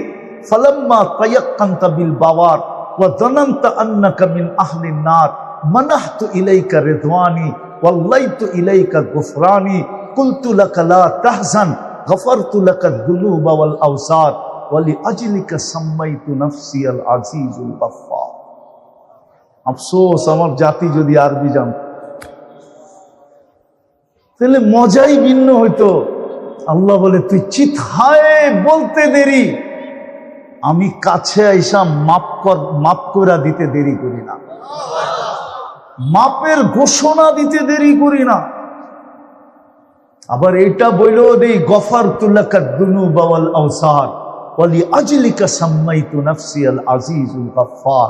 ফালাম্মা তায়াক্কানতা বিল বাওয়ার ওয়া যানানতা আন্নাকা মিন আহলিন নার মানাহতু ইলাইকা রিদওয়ানি ওয়াল্লাইতু ইলাইকা গুফরানি কুলতু লাকা লা তাহজান গফারতু লাকা যুনুবা ওয়াল আওসার ওয়া লিআজলিকা সাম্মাইতু নাফসি আল আজিজুল গফফার। আফসোস আমার জাতি যদি আরবি জানত, তাহলে মজাই ভিন্ন হইতো। আল্লাহ বলে তুই চিৎহায় বলতে দেরি, আমি কাছে আইসা মাপ করা দিতে দেরি করি না, মাপের ঘোষণা দিতে দেরি করি না। আবার এটা বইলেও দেই, গফারতু লাকা যুনুবা ওয়াল আওসার ওয়া লিআজলিকা সাম্মাইতু নাফসি আল আজিজুল গফফার।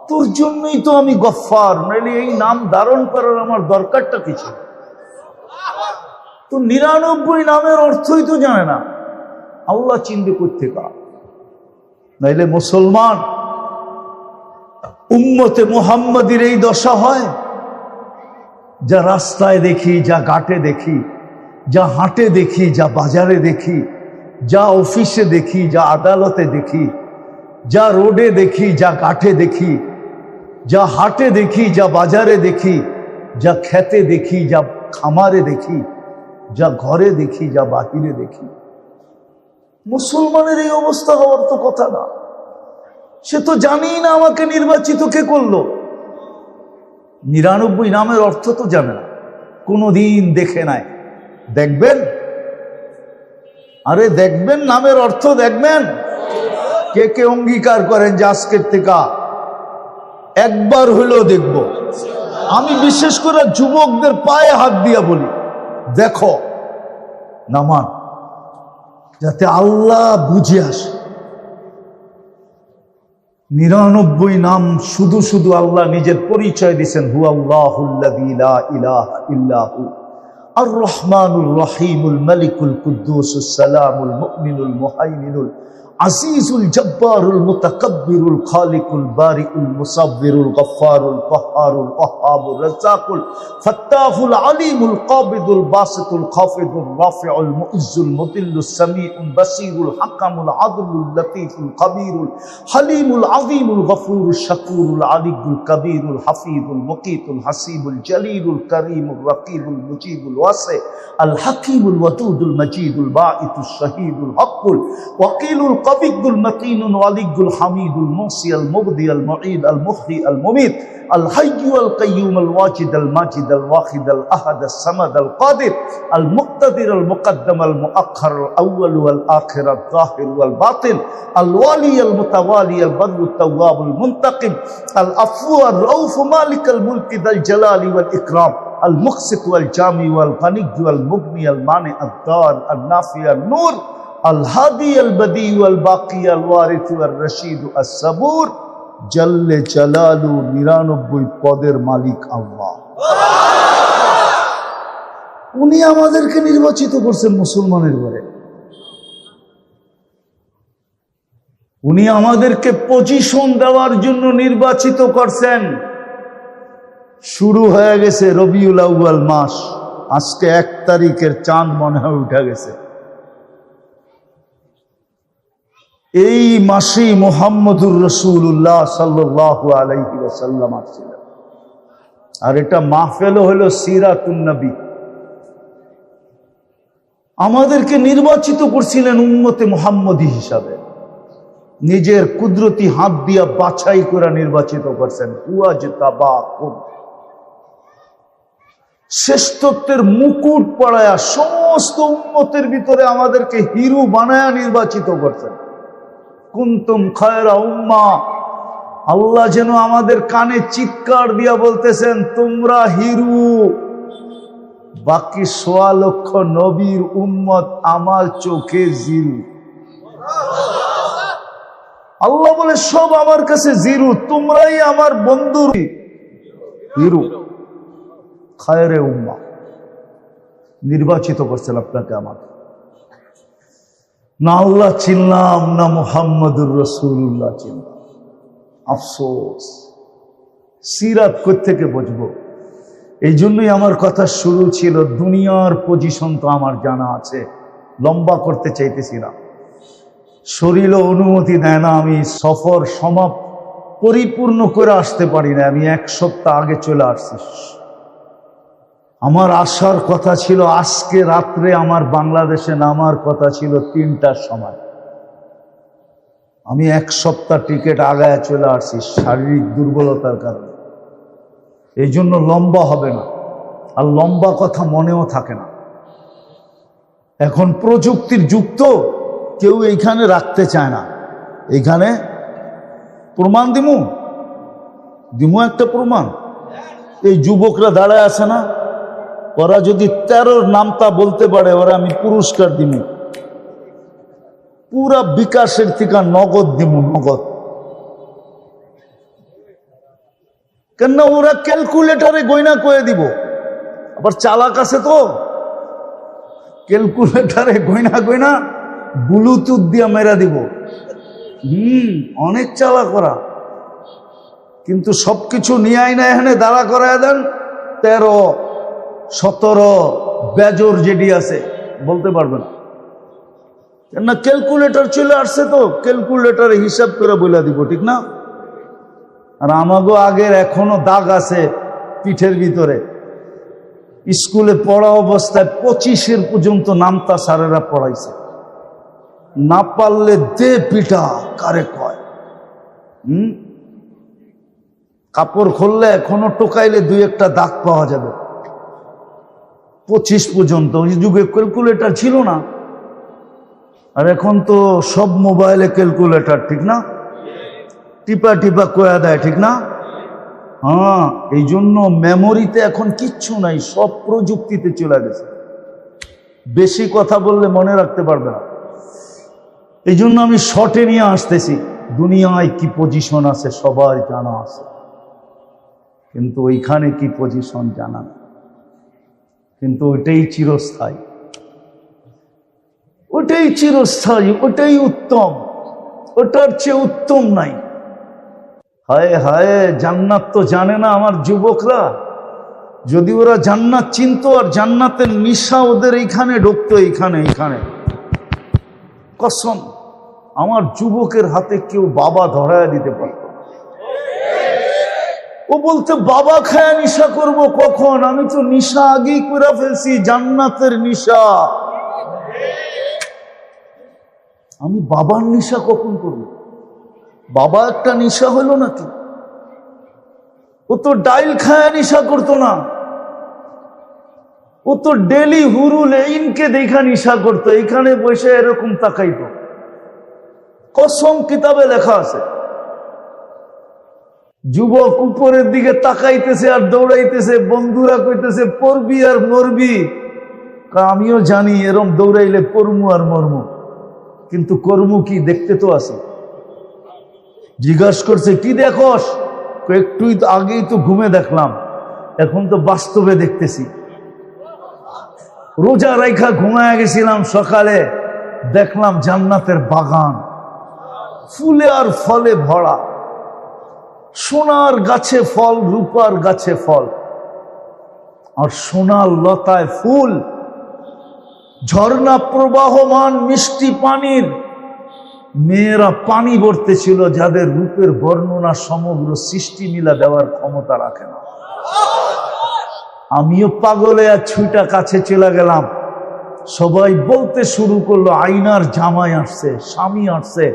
তোর জন্যই তো আমি গফফার, নইলে এই নাম ধারণ করার আমার দরকারটা কি ছিল? তো 99 নামের অর্থই তো জানে না, আল্লাহ চিনবে কোত্থেকে? নাইলে মুসলমান উম্মতে মুহাম্মাদির এই দশা হয়। যা রাস্তায় দেখি, যা ঘাটে দেখি, যা হাটে দেখি, যা বাজারে দেখি, যা অফিসে দেখি, যা আদালতে দেখি, যা রোডে দেখি, যা ঘাটে দেখি, যা হাটে দেখি, যা বাজারে দেখি, যা খেতে দেখি, যা খামারে দেখি, যা ঘরে দেখি, যা বাহিরে দেখি, মুসলমানের এই অবস্থা হওয়ার তো কথা না। সে তো জানি না আমাকে নির্বাচিত কে করলো। 99 নামের অর্থ তো জানে না, কোনোদিন দেখে নাই। দেখবেন, আরে দেখবেন, নামের অর্থ দেখবেন। কে কে অঙ্গীকার করেন যে আজকের থেকে একবার হলেও দেখব? আমি বিশেষ করে যুবকদের পায়ে হাত দিয়া বলি, দেখো নামান, যাতে আল্লাহ বুঝে আসে। 99 নাম শুধু শুধু আল্লাহ নিজের পরিচয় দিয়েছেন, হুয়াল্লাহুল্লাযী লা ইলাহা ইল্লাহু আর রহমানুর রহিমুল মালিকুল কুদ্দুসুস সালামুল মুমিনুল মুহাইমিনুল আজিজুল জব্বারুল মুতাকাব্বিরুল খালিকুল বারিউল মুসাব্বিরুল গফফারুল কহ্হারুল ওয়াহ্হাবুর রাজ্জাকুল ফাত্তাহুল আলিমুল কাবিদুল বাসিতুল খাফিদুর রাফিউল মুইজ্জুল মুদিল্লুস সামিউল বাসীরুল হাকামুল আদলুল লতীফুল কবীরুল হালিমুল আযীমুল গফুরুশ শাকুরুল আলিয়ুল কবীরুল হাফিজুল মুকীতুল হাসিবুল জলিলুল করিমুর রকিবুল মুজিবুল ওয়াসি আল হাকীমুল ওয়াদুদুল মজিদুল বাঈতুশ শহীদুল হকুল ওয়াকিলুল কবিগুল মতিনুল ওয়ালিগুল হামিদুল মুসি আল মুবদি আল মুঈদ আল মুহয়ি আল মুমিত আল হাইয়্যু আল কাইয়্যুম আল ওয়াজিদ আল মাজিদ আল ওয়াহিদ আল আহাদ আস সামাদ আল কাদির আল মুক্তাদির আল মুকদ্দম আল মুআখ্খার আল আউয়াল ওয়াল আখির আল যাহির ওয়াল বাতিন আল ওয়ালি আল মুতাওয়ালি আল বররুত তাওয়াব আল মুনতাকিম আল আফু আর রাউফ মালিক আল মুলকি দাল জালালি ওয়াল ইকরাম আল মুকসিত ওয়াল জামি ওয়াল গানিয়্যু আল মুগনি আল মানি আদ দার আল নাফি আল নূর আল হাদি আল বদি ওয়াল বাকি আল ওয়ারিথ ওয়াল রশিদ আস সাবুর জল্লে জালালু 99 পদের মালিক আল্লাহ। উনি আমাদেরকে নির্বাচিত করছেন মুসলমানের ঘরে। উনি আমাদেরকে পজিশন দেওয়ার জন্য নির্বাচিত করছেন। শুরু হয়ে গেছে রবিউল আউয়াল মাস, আজকে 1 তারিখের চাঁদ মনে হয় উঠে গেছে। এই মাসেই মুহাম্মদুর রাসূলুল্লাহ সাল্লাল্লাহু আলাইহি ওয়াসাল্লাম আসছিলেন। আর এটা মাহফিল হলো সিরাতুন নবী। আমাদেরকে নির্বাচিত করছিলেন উম্মতে মুহাম্মদী হিসাবে, নিজের কুদরতি হাত দিয়া বাছাই করে নির্বাচিত করছেন। ওয়াজতাবাকুম, শ্রেষ্ঠত্বের মুকুট পরায়া সমস্ত উম্মতের ভিতরে আমাদেরকে হিরো বানায়া নির্বাচিত করছেন। কুনতুম খায়রা উম্মাহ। আল্লাহ যেন আমাদের কানে চিৎকার দিয়া বলতেছেন, তোমরা হিরু, বাকি ১৬ লক্ষ নবীর উম্মত আমার চোখে জিরু। আল্লাহ বলে সব আমার কাছে জিরু, তোমরাই আমার বন্ধু হিরু। খায়রে উম্মাহ নির্বাচিত করছেন আপনাকে আমাকে। না আল্লাহ চিনলাম, না মুহাম্মদুর রাসূলুল্লাহ চিনলাম। আফসোস, সিরাত কোত্থেকে বুঝবো? এই জন্যই আমার কথা শুরু ছিল, দুনিয়ার পজিশন তো আমার জানা আছে, লম্বা করতে চাইতেছি না, শরীরও অনুমতি দেয় না। আমি সফর পরিপূর্ণ করে আসতে পারি না, আমি 1 সপ্তাহ আগে চলে আসছি। আমার আসার কথা ছিল আজকে রাত্রে, আমার বাংলাদেশে নামার কথা ছিল 3টার সময়। আমি 1 সপ্তাহ টিকিট আগায় চলে আসছি শারীরিক দুর্বলতার কারণে। এই জন্য লম্বা হবে না, আর লম্বা কথা মনেও থাকে না। এখন প্রযুক্তির যুগ তো, কেউ এইখানে রাখতে চায় না। এইখানে প্রমাণ দিমু একটা প্রমাণ। এই যুবকরা দাঁড়ায় আছে না, ওরা যদি 13 নামটা বলতে পারে, ওরা আমি পুরস্কার দিব, পুরা বিকাশের থেকে নগদ দিব, নগদ। কেন ওরা ক্যালকুলেটারে গয়না করে দিব, আবার চালাক আছে তো, ক্যালকুলেটারে গয়না ব্লুটুথ দিয়ে মেরা দিব। অনেক চালাক করা, কিন্তু সবকিছু নিয়ে আয় না, এখানে দাঁড়া করায় দেন। 13, 17 বেজর যেটি আছে বলতে পারবে না, কেন ক্যালকুলেটর চলে আসছে তো, ক্যালকুলেটরে হিসাব করে বলে দিব, ঠিক না? আর আমাগো আগের এখনো দাগ আছে পিঠের ভিতরে। স্কুলে পড়া অবস্থায় 25 পর্যন্ত নামতা স্যারেরা পড়াইছে, না পারলে দে পিঠা কারে কয়। কাপড় খুললে এখনো টোকাইলে 2-1টা দাগ পাওয়া যাবে। 25 পর্যন্ত। ওই যুগে ক্যালকুলেটর ছিল না, আর এখন তো সব মোবাইলে ক্যালকুলেটর, ঠিক না? টিপা কয়া দেয়, ঠিক না? হ্যাঁ, এই জন্য মেমোরিতে এখন কিচ্ছু নাই, সব প্রযুক্তিতে চলে গেছে। বেশি কথা বললে মনে রাখতে পারবে না। এই জন্য আমি শর্টে নিয়ে আসতেছি। দুনিয়ায় কি পজিশন আছে সবার জানা আছে, কিন্তু ওইখানে কি পজিশন জানা না। কিন্তু ওইটাই চিরস্থায়ী, ওটাই চিরস্থায়ী, ওটাই উত্তম, ওটার চেয়ে উত্তম নাই। হায় হায়, জান্নাত তো জানে না আমার যুবকরা। যদি ওরা জান্নাত চিনতো, আর জান্নাতের নিশা ওদের এইখানে ঢুকতো, এইখানে কসম, আমার যুবকের হাতে কেউ বাবা ধরায় দিতে পারত। ও বলতে বাবা খায়া নিশা করব কখন? আমি তো নিশা আগেই করে ফেলছি, জান্নাতের নিশা। আমি বাবার নিশা কখন করব? বাবা একটা নিশা হলো নাকি? ও তো ডাইল খায়া নিশা করতো না, ও তো ডেলি হুরুল এইনকে দেখা নিশা করতো, এখানে বসে এরকম তাকাইতো। কসম, কিতাবে লেখা আছে। যুবক উপরের দিকে তাকাইতেছে আর দৌড়াইতেছে, বন্ধুরা কইতেছে পড়বি আর মরবি। আমিও জানি এরম দৌড়াইলে পড়মু আর মরমু, কিন্তু কর্মু কি? দেখতে তো আছে। জিজ্ঞাসা করছে কি দেখোস? একটুই তো আগেই তো ঘুমে দেখলাম, এখন তো বাস্তবে দেখতেছি। রোজা রাইখা ঘুমায় গেছিলাম, সকালে দেখলাম জান্নাতের বাগান, ফুলে আর ফলে ভরা, সোনার গাছে ফল, রূপার গাছে ফল, আর সোনার লতায় ফুল, ঝর্ণা প্রবাহমান মিষ্টি পানির। মেয়েরা পানি ভরতে ছিল, যাদের রূপের বর্ণনা সমগ্র সৃষ্টি মিলা দেওয়ার ক্ষমতা রাখে না। আমিও পাগলে আর ছুটা কাছে চলে গেলাম। সবাই বলতে শুরু করলো আইনার জামাই আসছে, স্বামী আসছে।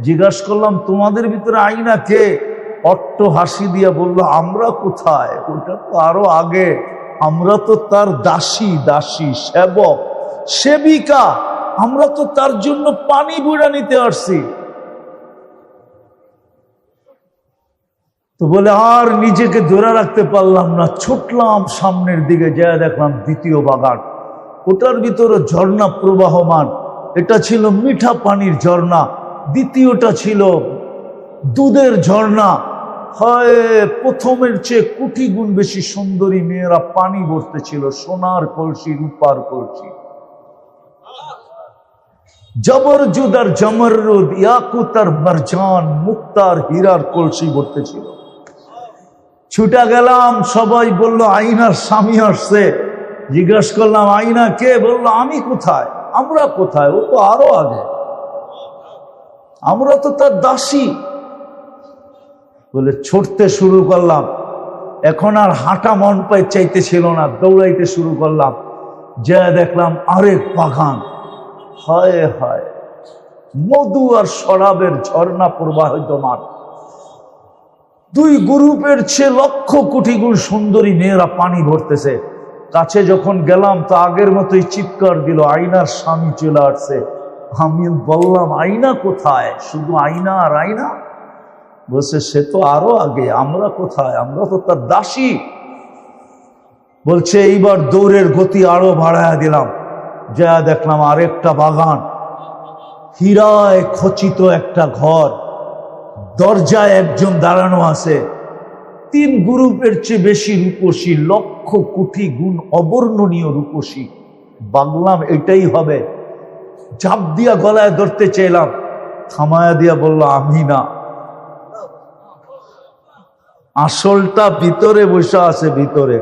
জিজ্ঞাসা করলাম তোমাদের ভিতরে আইনা কে? অট্ট হাসি দিয়া বললো আমরা কোথায়, ওটা তো আরো আগে, আমরা তো তার দাসী, সেবক, সেবিকা, আমরা তো তার জন্য পানি বুড়া নিতে আসছি। তো বলে আর নিজেকে ধরে রাখতে পারলাম না, ছুটলাম সামনের দিকে, যা দেখলাম দ্বিতীয় বাগান, ওটার ভিতরে ঝর্ণা প্রবাহমান। এটা ছিল মিঠা পানির ঝর্ণা, দ্বিতীয়টা ছিল দুধের ঝর্ণা। হয় প্রথমের চেয়ে কোটি গুণ বেশি সুন্দরী মেয়েরা পানি ভরতেছিল, সোনার কলসি, রূপার কলসি, জবরজুদ আর জমরুদ, ইয়াকুত আর মারজান, মুক্তার হীরার কলসি ভরতেছিল। ছুটা গেলাম, সবাই বলল আইনার স্বামী আসছে। জিজ্ঞাসা করলাম আইনা কে? বলল আমি কোথায়, আমরা কোথায়, ও তো আরো আগে, আমরা তো তার দাসী। বলে ছুটতে শুরু করলাম, এখন আর হাঁটা মন পায়ে চাইতেছিল না, দৌড়াইতে শুরু করলাম। যা দেখলাম আরেক বাগান, হায় হায়, মধু আর শরাবের ঝর্ণা প্রবাহিতমান। দুই গ্রুপের চেয়ে লক্ষ কোটি গুণ সুন্দরী মেয়েরা পানি ভরতেছে। কাছে যখন গেলাম তো আগের মতোই চিৎকার দিল, আইনার স্বামী চলে আসছে। আমি বললাম আইনা কোথায়? শুধু আইনা আর আইনা? বলছে সে তো আরো আগে, আমরা কোথায়, আমরা তো তার দাসী। বলছে এইবার দৌড়ের গতি আরো বাড়ায়া দিলাম, যা দেখলাম আরেকটা বাগান, হীরায় খচিত একটা ঘর, দরজায় একজন দাঁড়ানো আছে। তিন গ্রুপের চেয়ে বেশি রূপসী, লক্ষ কোটি গুণ অবর্ণনীয় রূপসী। বাংলাম এটাই হবে, ঝাঁপ দিয়া গলায় ধরতে চাইলাম, থামায়া দিয়া বলল আমি না, আসলটা ভিতরে বসে আছে। ভিতরে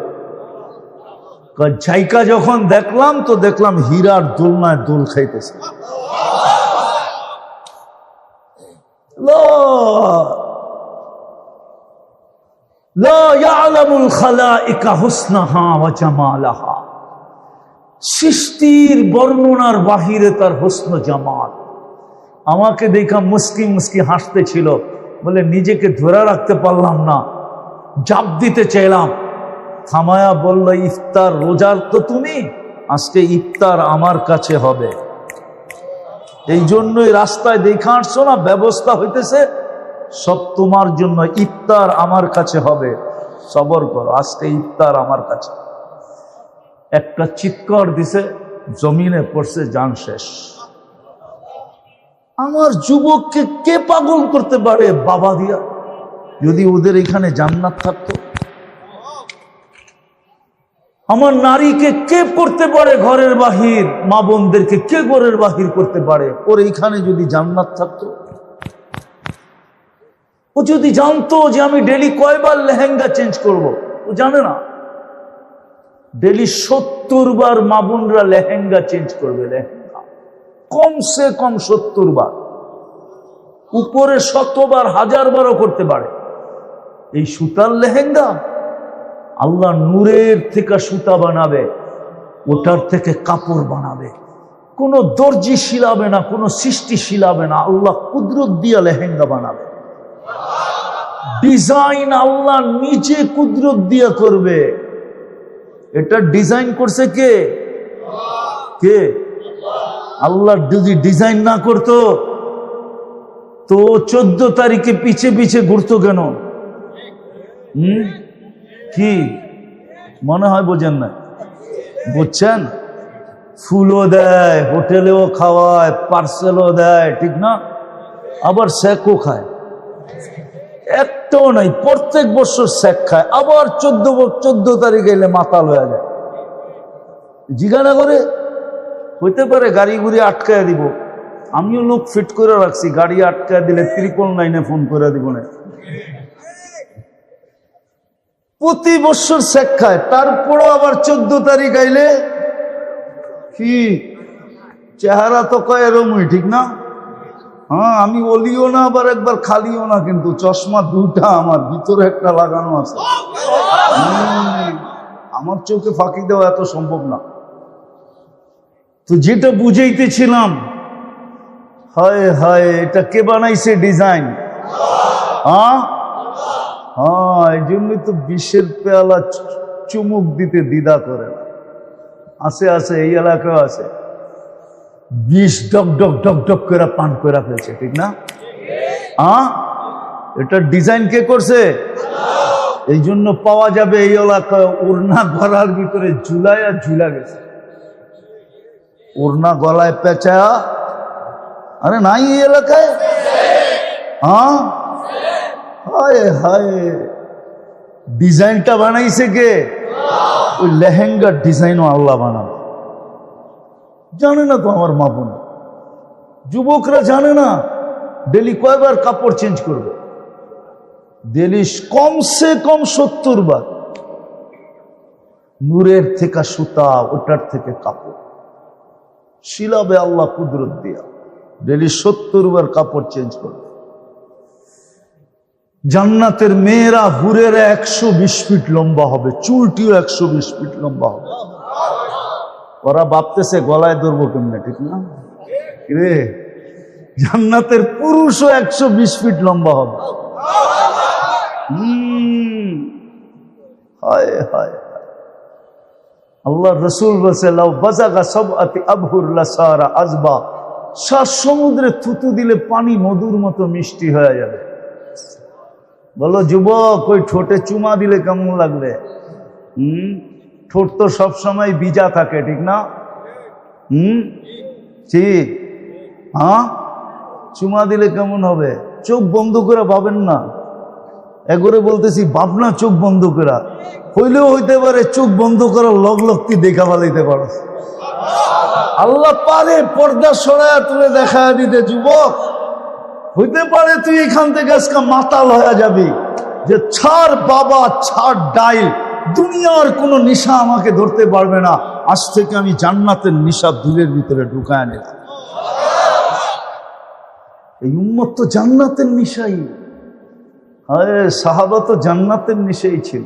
জায়গা যখন দেখলাম তো দেখলাম হীরার দোলনায় দোল খাইতেছে। সৃষ্টির বর্ণনার বাহিরে তার হুসন জামাল। আমাকে দেখা মুস্কি মুস্কি হাসতেছিল, বলে নিজেকে ধরে রাখতে পারলাম না, জাপ দিতে চাইলাম। থামায়া বলল ইফতার রোজার তো তুমি, আজকে ইফতার আমার কাছে হবে। এই জন্যই রাস্তায় দেখা আসছো না, ব্যবস্থা হইতেছে সব তোমার জন্য, ইফতার আমার কাছে হবে, সবর করো, আজকে ইফতার আমার কাছে। একটা চিৎকার দিছে, জমিনে পড়ছে, জান শেষ। আমার যুবককে কে পাগল করতে পারে বাবা দিয়া? যদি ওদের এখানে জান্নাত থাকতো। আমার নারীকে কে করতে পারে ঘরের বাহির, মা বোনদেরকে কে ঘরের বাহির করতে পারে? ওর এইখানে যদি জান্নাত থাকতো। ও যদি জানতো যে আমি ডেলি কয়বার লেহেঙ্গা চেঞ্জ করব, ও জানে না। ডেলি 70 বার মা বোনরা লেহেঙ্গা চেঞ্জ করবে, লেহেঙ্গা কমসে কম 70 বার, উপরে 100 বার, 1000 বারও করতে পারে। এই সুতার লেহেঙ্গা আল্লাহ নূরের থেকে সুতা বানাবে, ওটার থেকে কাপড় বানাবে। কোনো দর্জি শিলাবে না, কোনো সৃষ্টি শিলাবে না, আল্লাহ কুদরত দিয়া লেহেঙ্গা বানাবে। ডিজাইন আল্লাহ নিজে কুদরত দিয়া করবে। এটা ডিজাইন করছে কে? কে? আল্লাহ যদি ডিজাইন না করতো তো 14 তারিখে পিছে পিছে ঘুরতো কেন? কি মনে হয় বোঝেন না? বুঝছেন? ফুলও দেয়, হোটেলেও খাওয়ায়, পার্সেলও দেয়, ঠিক না? আবার স্যাকও খায়, একটাও নাই, প্রত্যেক বছর স্যাক খায়। আবার 14 তারিখ এলে মাতাল হয়ে যায়। জিজ্ঞাসা করে হইতে পারে গাড়ি গুড়ি আটকায় দিব, আমিও লোক ফিট করে রাখছি, গাড়ি আটকায় দিলে 999 ফোন করে দিব না। প্রতি বছর স্যাক খায়, তারপরও আবার 14 তারিখ আইলে কি চেহারা তো কয় এরমই, ঠিক না? হ্যাঁ, আমি অলিও না আবার একবার খালিও না, কিন্তু চশমা দুটা আমার ভিতরে একটা লাগানো আছে। আমার চোখে ফাঁকি দেওয়া এত সম্ভব না। তো যেটা বুঝাইতেছিলাম, হায় হায়, এটা কে বানাইছে ডিজাইন? হ্যাঁ হ্যাঁ, এই জন্যই তো বিষের পেয়ালা চুমুক দিতে দ্বিধা করে না। আছে আছে, এই এলাকায় আছে, বিষ ডক ডক ডক ডক করে পান করে ফেলছে, ঠিক না? এটা ডিজাইন কে করছে? এই জন্য পাওয়া যাবে এই এলাকায় ওড়না গলার ভিতরে ঝুলাইয়া ঝুলা গেছে, ওড়না গলায় পেঁচা। আরে নাই এই এলাকায়? হ্যাঁ, হায় হায়, ডিজাইনটা বানাইছে কে? ওই লেহেঙ্গার ডিজাইনও আল্লাহ বানাবে। জানে না তো আমার মা বোন, যুবকরা জানে না ডেলি কয়বার কাপড় চেঞ্জ করবে। ডেলি কমসে কম 70 বার। নূরের থেকে সুতা, ওটার থেকে কাপড় শিলাবে আল্লাহ কুদরত দিয়া ডেলি 70 বার কাপড় চেঞ্জ করবে। জান্নাতের মেয়েরা হুরেরা 120 ফিট লম্বা হবে, চুলটিও 120 ফিট লম্বা হবে। ওরা ভাবতেছে গলায় ধরবো কেমনে, ঠিক না রে? জান্নাতের পুরুষও 120 ফিট লম্বা হবে। হায় হায়, আল্লাহ রসুল বলছে লাউ বাজাগা সাবআতি আবহুর লাসারা আজবা, 7 সমুদ্রে থুতু দিলে পানি মধুর মতো মিষ্টি হয়ে যাবে। বলো যুবক, ওই ঠোঁটে চুমা দিলে কেমন লাগবে? ঠোঁট তো সবসময় ভিজা থাকে, ঠিক না? ঠিক, হ্যাঁ, চুমা দিলে কেমন হবে? চোখ বন্ধ করে ভাবেন না, একবারে বলতেছি ভাবনা, চোখ বন্ধ করা হইলেও হইতে পারে, চোখ বন্ধ করার লগলক্তি দেখা ফেলাইতে পারো। আল্লাহ পারে পর্দা সরায়া তুলে দেখা দিতে। যুবক, হইতে পারে তুই এখান থেকে আজকে মাতাল হয়ে যাবি, যে ছাড় বাবা, ছাড় ডাইল, দুনিয়ার কোনো নেশা আমাকে ধরতে পারবে না, আজ থেকে আমি জান্নাতের নেশা দিলের ভিতরে ঢুকায় নিলাম। এই উম্মত তো জান্নাতের নেশাই। আরে সাহাবা তো জান্নাতের নেশাই ছিল,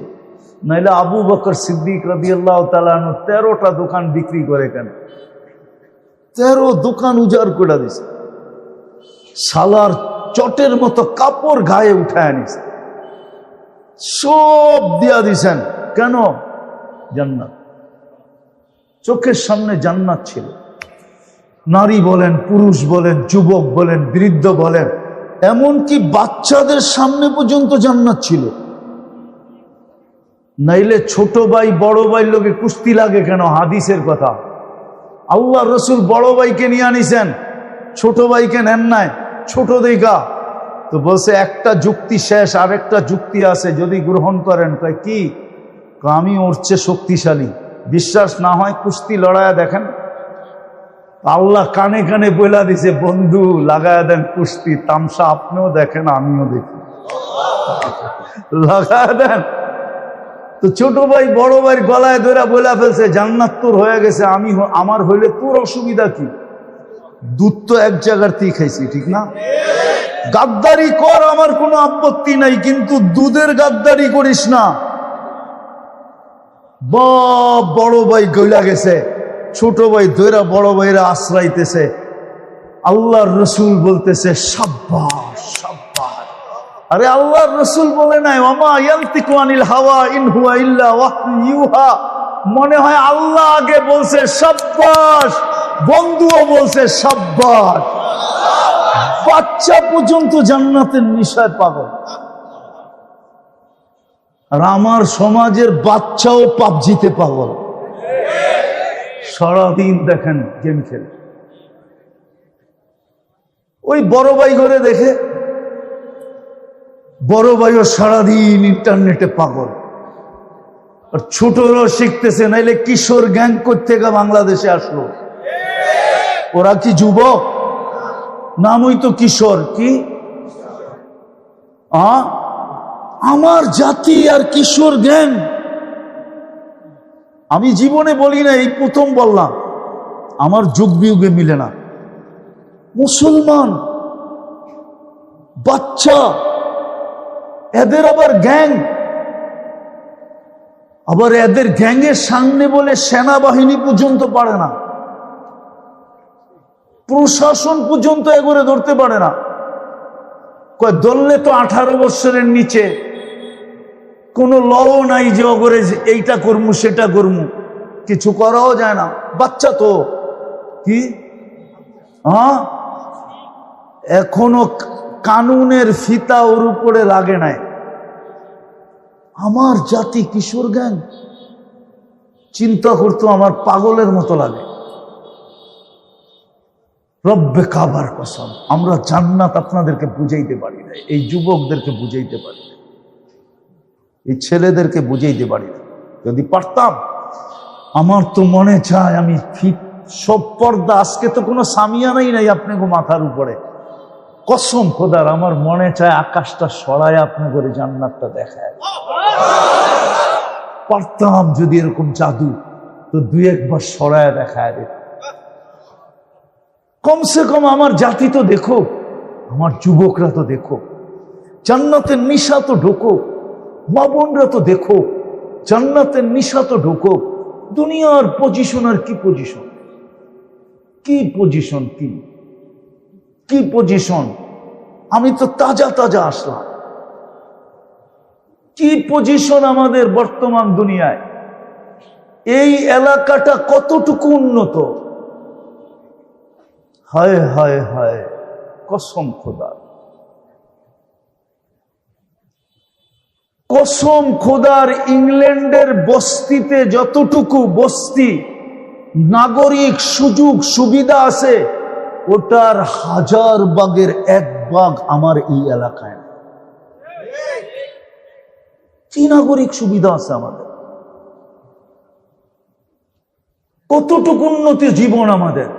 নাইলে আবু বকর সিদ্দিক রাদিয়াল্লাহু তাআলা আনহু 13টা দোকান বিক্রি করে কেন? 13 দোকান উজাড় করে দিছে, সালার চটের মতো কাপড় গায়ে উঠায় নিছে, সব দিয়া দিছেন। কেন? জান্নাত, চোখের সামনে জান্নাত ছিল। নারী বলেন, পুরুষ বলেন, যুবক বলেন, বৃদ্ধ বলেন, এমনকি বাচ্চাদের সামনে পর্যন্ত জান্নাত ছিল। নাইলে ছোট ভাই বড় ভাই লোকে কুস্তি লাগে কেন? হাদিসের কথা। আল্লাহ রসুল বড় ভাইকে নিয়ে আনিছেন, ছোট ভাইকে নেন নাই। ছোট দেখা তো বলছে একটা যুক্তি শেষ, আরেকটা যুক্তি আছে, যদি গ্রহণ করেন। কয় কি? আমি ওর চেয়ে শক্তিশালী। বিশ্বাস না হয় কুস্তি লড়াইয়া দেখেন। আল্লাহ কানে কানে বইলা দিছে, বন্ধু লাগায়া দেন কুস্তি তামসা, আপনিও দেখেন আমিও দেখি, লাগায়া দেন। তো ছোট ভাই বড় ভাইয়ের গলায় ধরে বইলা ফেলছে, জান্নাত তোর হয়ে গেছে, আমার হইলে তোর অসুবিধা কি? দুধ তো এক জায়গাতেই খাইছি, ঠিক না? গাদ্দারি কর, আমার কোনো আপত্তি নাই, কিন্তু দুধের গাদ্দারি করিস না। বড় ভাই গইলা গেছে, ছোট ভাই ধৈরা বড় ভাইরা আশ্রাইতেছে। আল্লাহর রসুল বলতেছে সাব্বাস সাব্বাস। আরে আল্লাহর রসুল বলে নাই ওয়ামা ইয়ানতিকু আনিল হাওয়া ইন হুয়া ইল্লা ওয়াহয়ুন ইউহা। মনে হয় আল্লাহ আগে বলছে সাব্বাস, বন্ধুও বলছে সাব্বাস। বাচ্চা পর্যন্ত জান্নাতের নেশায় পাগল। আর আমার সমাজের বাচ্চাও পাবজিতে পাগল, সারাদিন দেখেন গেম খেলে। ওই বড় ভাই ঘরে দেখে, বড় ভাইও সারাদিন ইন্টারনেটে পাগল। আর ছোটরাও শিখতেছে, নাইলে কিশোর গ্যাং থেকে বাংলাদেশে আসলো। ওরা কি যুবক? নামই তো কিশোর। কি আমার জাতি আর কিশোর গ্যাং? আমি জীবনে বলি না, এই প্রথম বললাম, আমার যুগ বিয়োগে মিলে না। মুসলমান বাচ্চা, এদের আবার গ্যাং, আবার এদের গ্যাংয়ের সামনে বলে সেনাবাহিনী পর্যন্ত পারে না, প্রশাসন পর্যন্ত এগোরে ধরতে পারে না। কয় ধরলে তো 18 বছরের নিচে, কোনো লও নাই যে অগরে এইটা করমু সেটা করমু, কিছু করাও যায় না। বাচ্চা তো কি, এখনো কানুনের ফিতা ওর উপরে লাগে নাই। আমার জাতি কিশোর গ্যাং চিন্তা করতো আমার পাগলের মতো লাগে। রব্বে কাবার কসম, আমরা জান্নাত আপনাদেরকে বুঝাইতে পারি না, এই যুবকদেরকে বুঝাইতে পারি না, এই ছেলেদেরকে বুঝাইতে পারি না। যদি পারতাম, আমার তো মনে চায় আমি সব পর্দা, আজকে তো কোনো সামিয়ানাই নাই আপনাকে মাথার উপরে, কসম খোদার আমার মনে চায় আকাশটা সরায় আপনি করে জান্নাতটা দেখায়। পারতাম যদি এরকম জাদু, তো দুই একবার সরায় দেখায় দিত। কমসে কম আমার জাতি তো দেখো, আমার যুবকরা তো দেখো, জান্নাতের নিশা তো ঢোকো, মা বোনরা তো দেখো, জান্নাতের নিশা তো ঢোকো। দুনিয়ার পজিশন আর কি পজিশন, কি পজিশন, কি পজিশন। আমি তো তাজা তাজা আসলাম। কি পজিশন আমাদের বর্তমান দুনিয়ায়। এই এলাকাটা কতটুকু উন্নত, হায় হায় হায়, কসম খোদার, কসম খোদার। ইংল্যান্ডের বস্তিতে যতটুকু বস্তি নাগরিক সুযোগ সুবিধা আছে, ওটার 1000 ভাগের 1 ভাগ আমার এই এলাকায়। কি নাগরিক সুবিধা আছে আমাদের, কতটুকু উন্নতি জীবন আমাদের।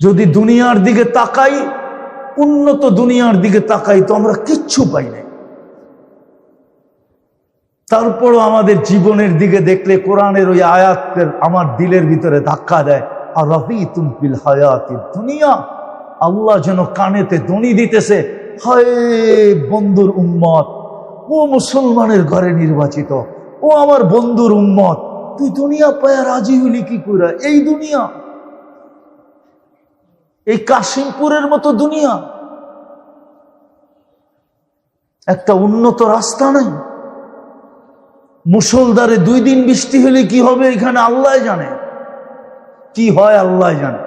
যদি দুনিয়ার দিকে তাকাই, উন্নত দুনিয়ার দিকে তাকাই, তো আমরা কিচ্ছু পাই না। তারপরও আমাদের জীবনের দিকে দেখলে কোরআনের ওই আয়াতের আমার দিলের ভিতরে ধাক্কা দেয়। আর রাদিতুম বিল হায়াতিদ দুনিয়া, আল্লাহ যেন কানেতে দনি দিতেছে, হায় বন্ধুর উম্মত, ও মুসলমানের ঘরে নির্বাচিত, ও আমার বন্ধুর উম্মত, তুই দুনিয়া পায়া রাজি হইলি কি করে? এই দুনিয়া, এই কাশিমপুরের মতো দুনিয়া, একটা উন্নত রাস্তা নাই। মুষলধারে 2 দিন বৃষ্টি হলে কি হবে এখানে আল্লাহ জানে, কি হয় আল্লাহ জানে।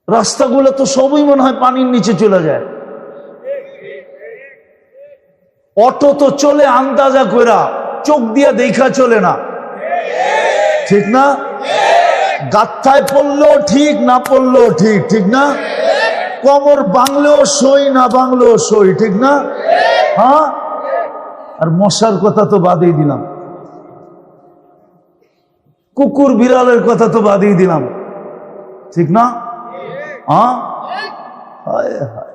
রাস্তাগুলো তো সবই মনে হয় পানির নিচে চলে যায়। অটো তো চলে আন্দাজা কইরা, চোখ দিয়া দেখা চলে না, ঠিক না? গাত্থায় পড়লেও ঠিক, না পড়লেও ঠিক, ঠিক না? কোমর বাংলেও সই, না বাংলেও সই, ঠিক না? হ্যাঁ, আর মশার কথা তো বাদই দিলাম, কুকুর বিড়ালের কথা তো বাদই দিলাম, ঠিক না? হ্যাঁ, হায় হায়,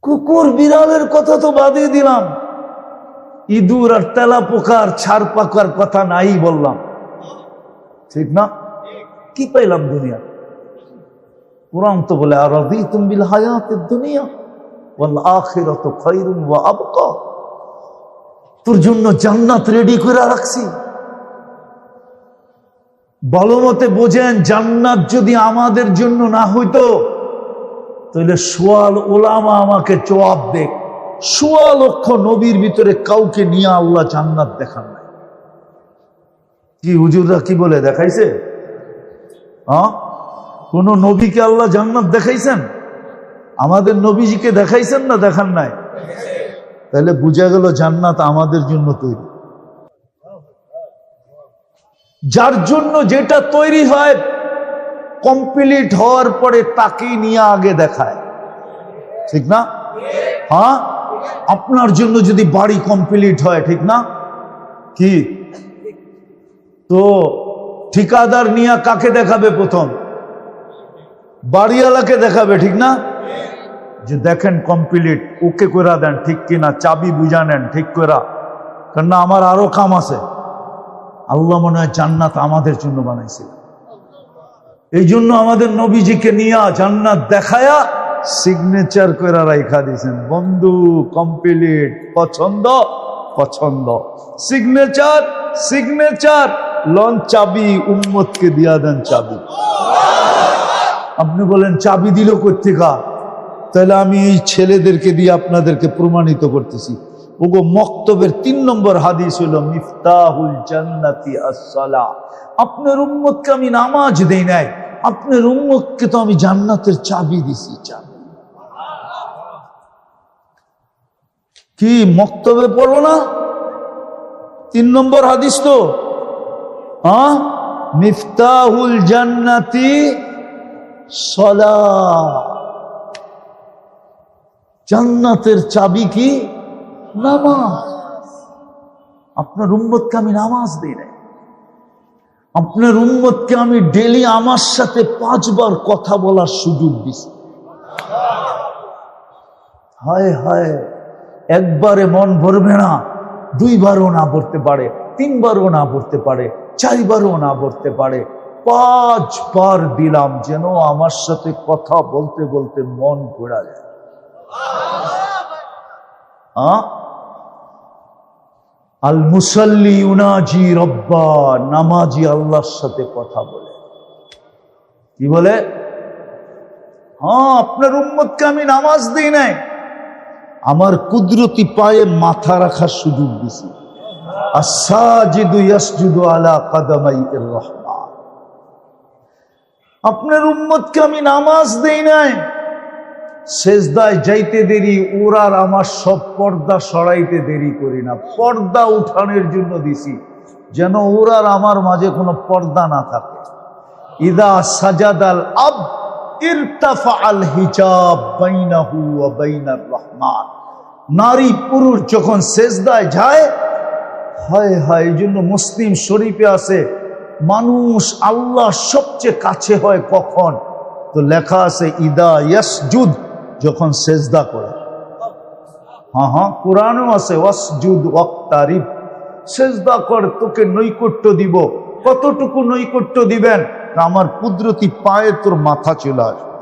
কুকুর বিড়ালের কথা তো বাদই দিলাম, ইঁদুর আর তেলা পোকার ছাড় পাকার কথা নাই বললাম, ঠিক না? কি পাইলাম দুনিয়া? কুরআন তো বলে আরাদিতুম বিল হায়াতিদ দুনিয়া ওয়াল আখিরাতু খায়রুন ওয়া আবকা, তোর জন্য জান্নাত রেডি করে রাখছি। ভালো মতে বোঝেন, জান্নাত যদি আমাদের জন্য না হইতো, তাহলে সোয়াল ওলামা আমাকে জবাব দেখ, 1.25 লক্ষ নবীর ভিতরে কাউকে নিয়ে আল্লাহ জান্নাত দেখান নাই। কি হুজুররা কি বলে দেখাইছে? হ্যাঁ, কোন নবীকে আল্লাহ জান্নাত দেখাইছেন? আমাদের নবীজিকে দেখাইছেন না দেখান নাই? তাহলে বুঝা গেল জান্নাত আমাদের জন্য তৈরি। যার জন্য যেটা তৈরি হয় কমপ্লিট হওয়ার পরে তাকেই নিয়ে আগে দেখায়, ঠিক না? হ্যাঁ, আপনার জন্য যদি বাড়ি কমপ্লিট হয়, ঠিক না? কি তো ঠিকাদার নিয়ে কাকে দেখাবে? প্রথম বাড়িওয়ালাকে দেখাবে, ঠিক না? যে দেখেন কমপ্লিট, ওকে করে দেন, ঠিক কিনা, চাবি বুঝা নেন ঠিক করে, কেননা আমার আরো কাম আছে। আল্লাহ মনে হয় জান্নাত আমাদের জন্য বানাইছে, এই জন্য আমাদের নবীজিকে নিয়ে জান্নাত দেখায়া সিগনেচার করে রাইখা দিয়েছেন, বন্ধু কমপ্লিট, পছন্দ পছন্দ, সিগনেচার সিগনেচার, লন চাবি উম্মতকে দিয়া দেন চাবি। আপনি বলেন চাবি দিল কোত্থেকা? তাহলে আমি এই ছেলেদেরকে দিয়ে আপনাদেরকে প্রমাণিত করতেছি, ওগো মক্তবের 3 নম্বর হাদিস হলো মিফতাহুল জান্নাতি আস-সালাহ। আপনার উম্মতকে আমি নামাজ দেই নাই, আপনার উম্মতকে তো আমি জান্নাতের চাবি দিছি। চাবি কি মক্তবে পড়ো না? 3 নম্বর হাদিস তো, হ্যাঁ, মিফতাহুল জান্নাতি সালাহ। জান্নাতের চাবি কি? নামাজ। আপনার উম্মতকে আমি নামাজ দিই নাই, আপনার উম্মতকে আমি ডেলি আমার সাথে 5 বার কথা বলার সুযোগ দিছি। হায় হায়, একবারে মন ভরবে না, 2 বারও না ভরতে পারে, 3 বারও না ভরতে পারে, 4 বারও না ভরতে পারে, 5 বার দিলাম যেন আমার সাথে কথা বলতে বলতে মন ঘোরা যায়। আল মুসাল্লি ইউনাজি রব্বা, নামাজি আল্লাহর সাথে কথা বলে। কি বলে? হ্যাঁ, আপনার উম্মতকে আমি নামাজ দিই নাই, আমার কুদরতি পায়ে মাথা রাখার সুযোগ দিছি। আস-সাজিদু ইয়াসজুদু আলা কাদামাইর রহমান। আপনার উম্মতকে আমি নামাজ দেই নাই, সেজদায় যাইতে দেরি ওর আর আমার সব পর্দা সরাইতে দেরি করি না, পর্দা উঠানোর জন্য দিছি যেন ওর আর আমার মাঝে কোনো পর্দা না থাকে। ইদা সাজাদাল আব ইরতাফা আল হিজাব বাইনাহু ওয়া বাইনার রহমান। নারী পুরুষ যখন সেজদায় যায়, হায় হায়, এই জন্য মুসলিম শরীফে আছে মানুষ আল্লাহ সবচেয়ে কাছে হয় কখন? তো লেখা আছে ইদা ইয়াসজুদ, যখন সেজদা করে। হ্যাঁ হ্যাঁ, কোরআনও আছে ওয়াসজুদ ওয়াক্তারিব, সেজদা কর তোকে নৈকট্য দিব। কতটুকু নৈকট্য দিবেন? আমার কুদরতি পায়ে তোর মাথা চলে আসবে,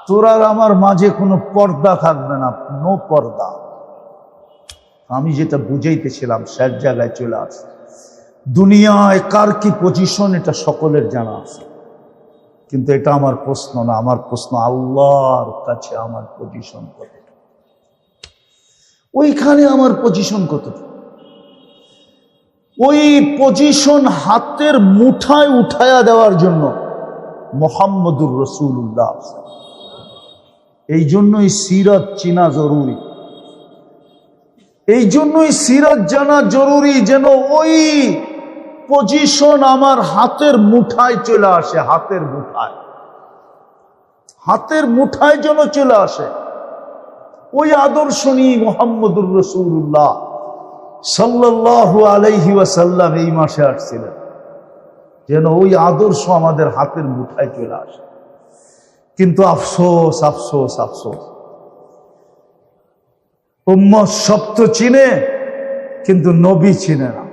তোর আর আমার মাঝে কোনো পর্দা থাকবে না, নো পর্দা। আমি যেটা বুঝাইতেছিলাম শেষ জায়গায় চলে আসে। দুনিয়ায় কার কি পজিশন এটা সকলের জানা আছে, কিন্তু এটা আমার প্রশ্ন না। আমার প্রশ্ন আল্লাহর কাছে আমার পজিশন কতটুকু, ওইখানে আমার পজিশন কতটুকু। ওই পজিশন হাতের মুঠায় উঠায়া দেওয়ার জন্য মুহাম্মদুর রাসূলুল্লাহ, এই জন্যই সিরাত চিনা জরুরি, এই জন্যই সিরাত জানা জরুরি, যেন ওই পজিশন আমার হাতের মুঠায় চলে আসে। হাতের মুঠায়, হাতের মুঠায় যেন চলে আসে। ওই আদর্শ নিয়ে মুহাম্মদুর রাসূলুল্লাহ সাল্লাল্লাহু আলাইহি ওয়াসাল্লাম এই মাসে আসছিলেন, যেন ওই আদর্শ আমাদের হাতের মুঠায় চলে আসে। কিন্তু আফসোস আফসোস আফসোস, উম্মত সব তো চিনে কিন্তু নবী চিনে না।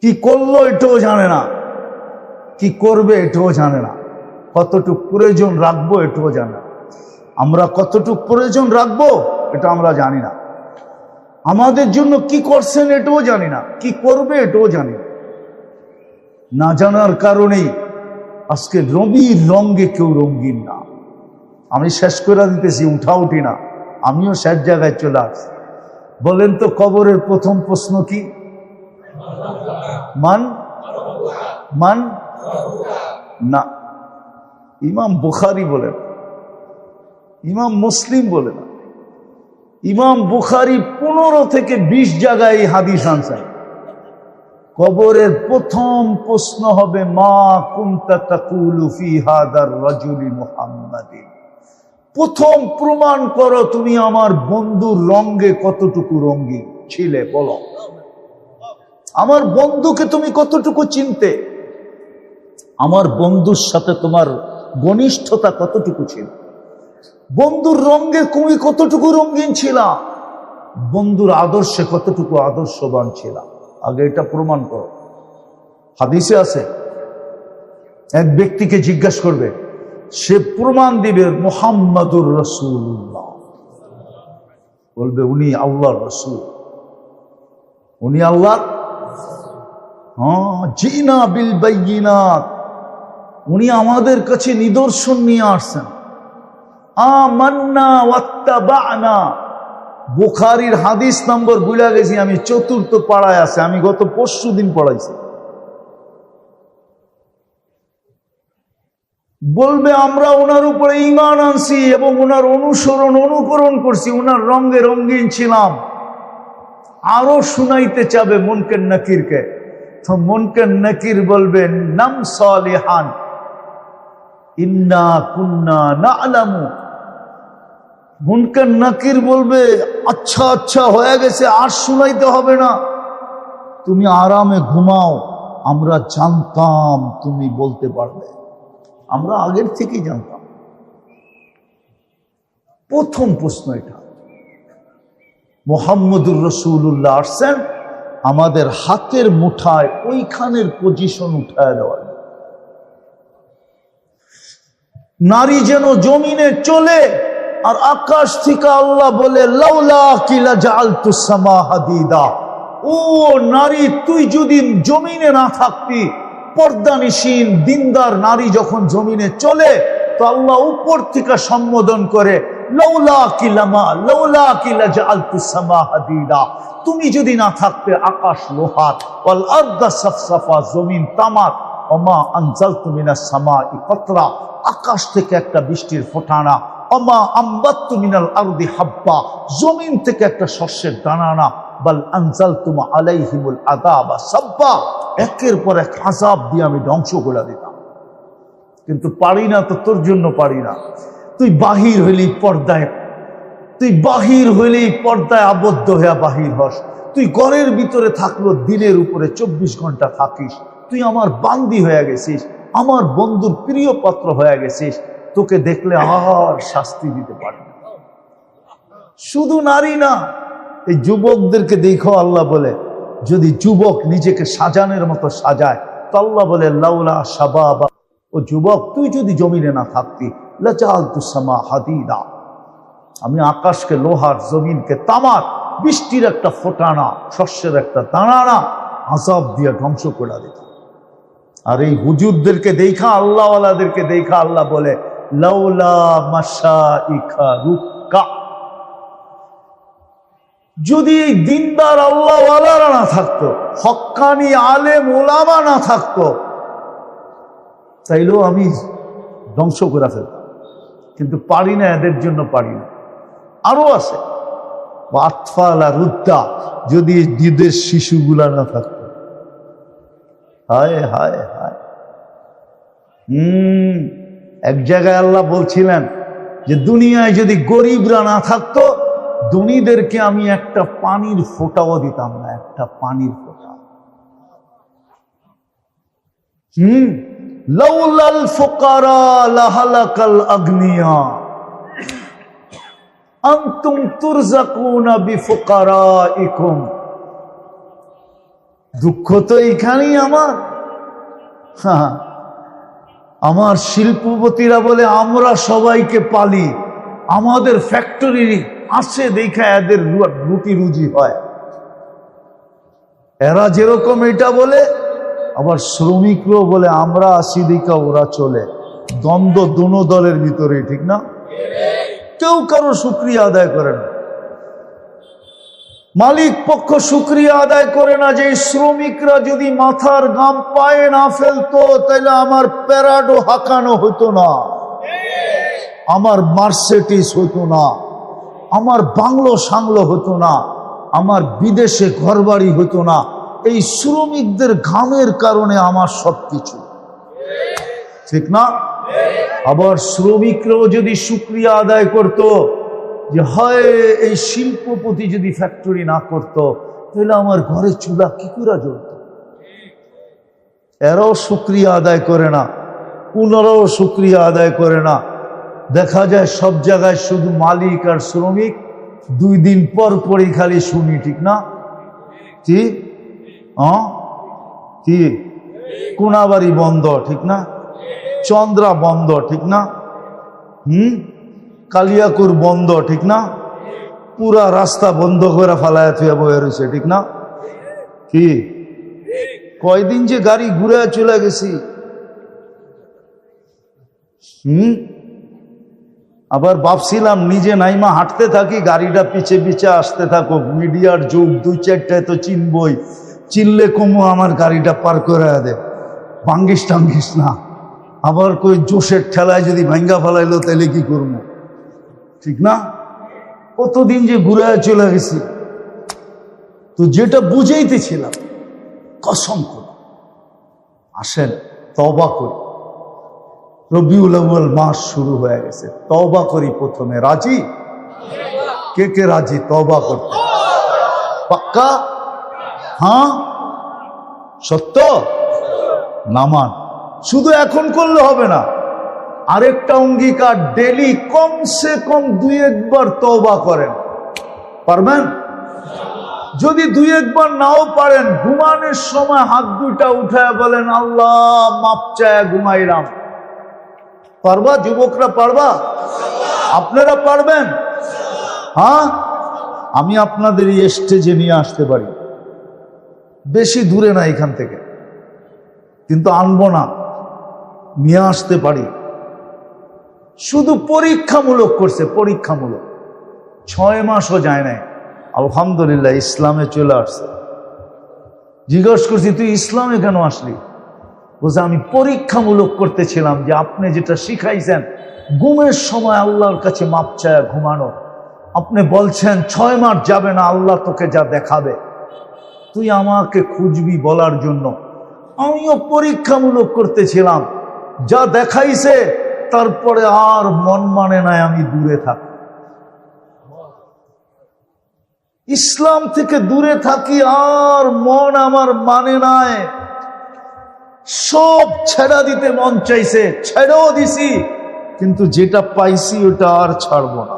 কি করলো এটাও জানে না, কি করবে এটাও জানে না, কতটুকু প্রয়োজন রাখবো এটাও জানে না। আমরা কতটুকু প্রয়োজন রাখবো এটা আমরা জানি না, আমাদের জন্য কি করছেন এটাও জানি না, কি করবে এটাও জানি না। না জানার কারণেই আজকে নবীর রঙে কেউ রঙিন না। আমি শেষ করে দিতেছি, উঠি না, আমিও শেষ জায়গায় চলে আসছি। বলেন তো কবরের প্রথম প্রশ্ন কি? মান মান না, ইমাম বুখারী বলেন, ইমাম মুসলিম বলে না। ইমাম বুখারী 15 থেকে 20 জায়গায় এই হাদিস আনছেন। কবরের প্রথম প্রশ্ন হবে মা কুনতা তাকুলু ফি হাদার রাজুলি মুহাম্মাদিন। প্রথম প্রমাণ করো তুমি আমার বন্ধুর রঙে কতটুকু রঙিন ছিলে, বলো আমার বন্ধুকে তুমি কতটুকু চিনতে, আমার বন্ধুর সাথে তোমার ঘনিষ্ঠতা কতটুকু ছিল, বন্ধুর রঙে তুমি কতটুকু রঙিন ছিলা, বন্ধুর আদর্শে কতটুকু আদর্শবান ছিলা। আগে এটা প্রমাণ করো। হাদিসে আছে এক ব্যক্তিকে জিজ্ঞাসা করবে, সে প্রমাণ দিবে মুহাম্মাদুর রাসূলুল্লাহ, বলবে উনি আল্লাহর রাসূল, উনি আল্লাহ। জিনা বিল বাইয়িনাত, উনি আমাদের কাছে নিদর্শন নিয়ে আসছেন। আমান্না ওয়াত্তাবা'না, বুখারীর হাদিস নম্বর ভুলে গেছি আমি, 4th পাড়ায় আছে, আমি গত পরশু দিন পড়াইছি। বলবে আমরা ওনার উপরে ঈমান আনছি এবং ওনার অনুকরণ করছি, ওনার রঙে রঙিন ছিলাম। আরো শুনাইতে চাবে মুনকার নাকিরকে, তো মুনকার নাকির বলবেন নাম সালিহান ইন্না কুন্না না'লামু। মুনকার নাকির বলবে আচ্ছা আচ্ছা হয়ে গেছে, আর শুনাইতে হবে না, তুমি আরামে ঘুমাও, আমরা জানতাম তুমি বলতে পারবে, আমরা আগের থেকেই জানতাম। প্রথম প্রশ্ন এটা। মুহাম্মদুর রাসূলুল্লাহ আসছেন আমাদের হাতের মুঠায় ওইখানের পজিশন উঠায় দেওয়ার। নারী যেন জমিনে চলে, আর আকাশ থেকে আল্লাহ বলে লাউলা কিলা জাআলতুস সামা হাদিদা, ও নারী তুই যদি জমিনে না থাকতি, পর্দানিসীন দিনদার নারী যখন জমিনে চলে তো আল্লাহ উপর থেকে সম্বোধন করে লাউলা কিলা জাআলতুস সামা হাদিদা, তুমি যদি না থাকতে আকাশ লোহার, ওয়াল আরদা সাফসাফা, জমিন তামার, ওমা আনজালতু মিনাস সামাই কতরা, আকাশ থেকে একটা বৃষ্টির ফোঁটানা, ওমা আম্বাততু মিনাল আরদি হাব্বা, জমিন থেকে একটা শস্যের দানা, বাল আনজালতুম আলাইহিমুল আযাবা সাব্বা, একের পর এক আযাব দিয়ে আমি ধ্বংস করে দিতাম। কিন্তু পারি না, তো তোর জন্য পারি না। তুই বাহির হইলি পর্দায়, আবদ্ধ হইয়া বাহির হস। তুই ঘরের ভিতরে থাকলো দিনের উপরে 24 ঘন্টা থাকিস। তুই আমার বান্দি হয়ে গেছিস, আমার বন্ধুর প্রিয় পাত্র হয়ে গেছিস, তোকে দেখলে আর শাস্তি দিতে পারি না। শুধু নারী না, এই যুবকদেরকে দেখো, আল্লাহ বলে যদি যুবক নিজেকে সাজানোর মতো সাজায় তো আল্লাহ বলে লাউলা শাবাবা, ও যুবক তুই যদি জমিনে না থাকতি লাজাআলতুস সামা হাদিদা, আমি আকাশকে লোহার, জমিনকে তামার, বৃষ্টির একটা ফোঁটানা, শস্যের একটা দানা আযাব দিয়ে ধ্বংস করে দিতাম। আর এই হুজুরদেরকে দেখা, আল্লাহওয়ালাদেরকে দেখা আল্লাহ বলে লাউলা মাশাইখা রুক্কা, যদি এই দিনদার আল্লাহওয়ালারা না থাকতো, হক্কানি আলেম ওলামা না থাকতো, তাইলেও আমি ধ্বংস করে ফেলতাম। কিন্তু পারি না, এদের জন্য পারি না। আরো আছে আতফালা রুদ্দা, যদি ঈদের শিশুগুলা না থাকতো, হায় হায় হায়। এক জায়গায় আল্লাহ বলছিলেন যে দুনিয়ায় যদি গরিবরা না থাকতো, ধনীদেরকে আমি একটা পানির ফোঁটাও দিতাম না, একটা পানির ফোঁটা। লাউলাল ফুকারা লাহালাকাল আগনিয়া আনতুম তুরজাকুনা বিফুকারাইকুম। দুঃখ তো এইখানেই আমার শিল্পপতিরা বলে আমরা সবাইকে পালি, আমাদের ফ্যাক্টরি আছে দেখা এদের রুটি রুজি হয়। এরা যেরকম এটা বলে, আবার শ্রমিকরাও বলে আমরা আসি দেখা ওরা চলে। দ্বন্দ্ব দুনো দলের ভিতরে, ঠিক না? কেউ কারো শুকরিয়া আদায় করে না। মালিক পক্ষ শুকরিয়া আদায় করে না যে শ্রমিকরা যদি মাথার গাম পায়ে না ফেলতো তাহলে আমার প্যারাডো হাঁকানো হতো না, আমার মার্সেডিস হতো না, আমার বাংলো সাংলো হতো না, আমার বিদেশে ঘরবাড়ি হতো না। এই শ্রমিকদের ঘামের কারণে আমার সবকিছু, ঠিক না? আবার শ্রমিকরাও যদি শুকরিয়া আদায় করত যে হয় এই শিল্পপতি যদি ফ্যাক্টরি না করত তাহলে আমার ঘরে চুলা কি করে জ্বলত। এরাও শুকরিয়া আদায় করে না, ওনারাও শুকরিয়া আদায় করে না। দেখা যায় সব জায়গায় শুধু মালিক আর শ্রমিক, 2 দিন পর পরই খালি শুনি, ঠিক না? কি কি কোনাবাড়ি বন্ধ, ঠিক না? চন্দ্রা বন্ধ, ঠিক না? কালিয়াকুর বন্ধ, ঠিক না? পুরা রাস্তা বন্ধ করে ফালায় থুয়ে বয়ে রয়েছে, ঠিক না? কি কয়দিন যে গাড়ি ঘুরে চলে গেছি। আবার ভাবছিলাম নিজে নাইমা হাঁটতে থাকি, গাড়িটা পিছে পিছে আসতে থাকুক, মিডিয়ার যুগ, 2-4টায় তো চিনবই, চিনলে কমু আমার গাড়িটা পার করে দে, ভাঙ্গিস টাঙ্গিস না। আবার কই জোশের ঠেলায় যদি ভাঙ্গা ফেলাইলো তাহলে কি করবো, ঠিক না? কতদিন যে ঘুরে চলে গেছি। তো যেটা বুঝাইতেছিলাম, কসম করে আসেন তওবা করি, রবিউল আউয়াল মাস শুরু হয়ে গেছে, তওবা করি প্রথমে। রাজি? কে কে রাজি তওবা করতে? পাক্কা? হ্যাঁ, সত্য? নামান শুধু এখন করলে হবে না, আরেকটা অঙ্গীকার, ডেলি কমসে কম 2-1 বার তওবা করেন। পারবেন? যদি 2-1 বার নাও পারেন, ঘুমানোর সময় হাত দুইটা উঠায় বলেন আল্লাহ মাপ চায় ঘুমাইলাম। পারবা যুবকরা? পারবা? আপনারা পারবেন? হ্যাঁ, আমি আপনাদের এই স্টেজে নিয়ে আসতে পারি, বেশি দূরে না এখান থেকে, কিন্তু আনবো না, নিয়ে আসতে পারি। শুধু পরীক্ষামূলক করছে, পরীক্ষামূলক। 6 মাসও যায় নাই, আলহামদুলিল্লাহ ইসলামে চলে আসছে। জিজ্ঞেস করছি তুই ইসলামে কেন আসলি? বলছে আমি পরীক্ষামূলক করতেছিলাম যে আপনি যেটা শিখাইছেন ঘুমের সময় আল্লাহর কাছে মাপ চায় ঘুমানো, আপনি বলছেন 6 মাস যাবে না আল্লাহ তোকে যা দেখাবে, তুই আমাকে খুঁজবি বলার জন্য। আমিও পরীক্ষামূলক করতেছিলাম, যা দেখাইছে তারপরে আর মন মানে নাই, আমি দূরে থাকি, ইসলাম থেকে দূরে থাকি, আর মন আমার মানে নাই। সব ছেড়া দিতে মন চাইছে, ছেড়েও দিছি, কিন্তু যেটা পাইছি ওটা আর ছাড়বো না।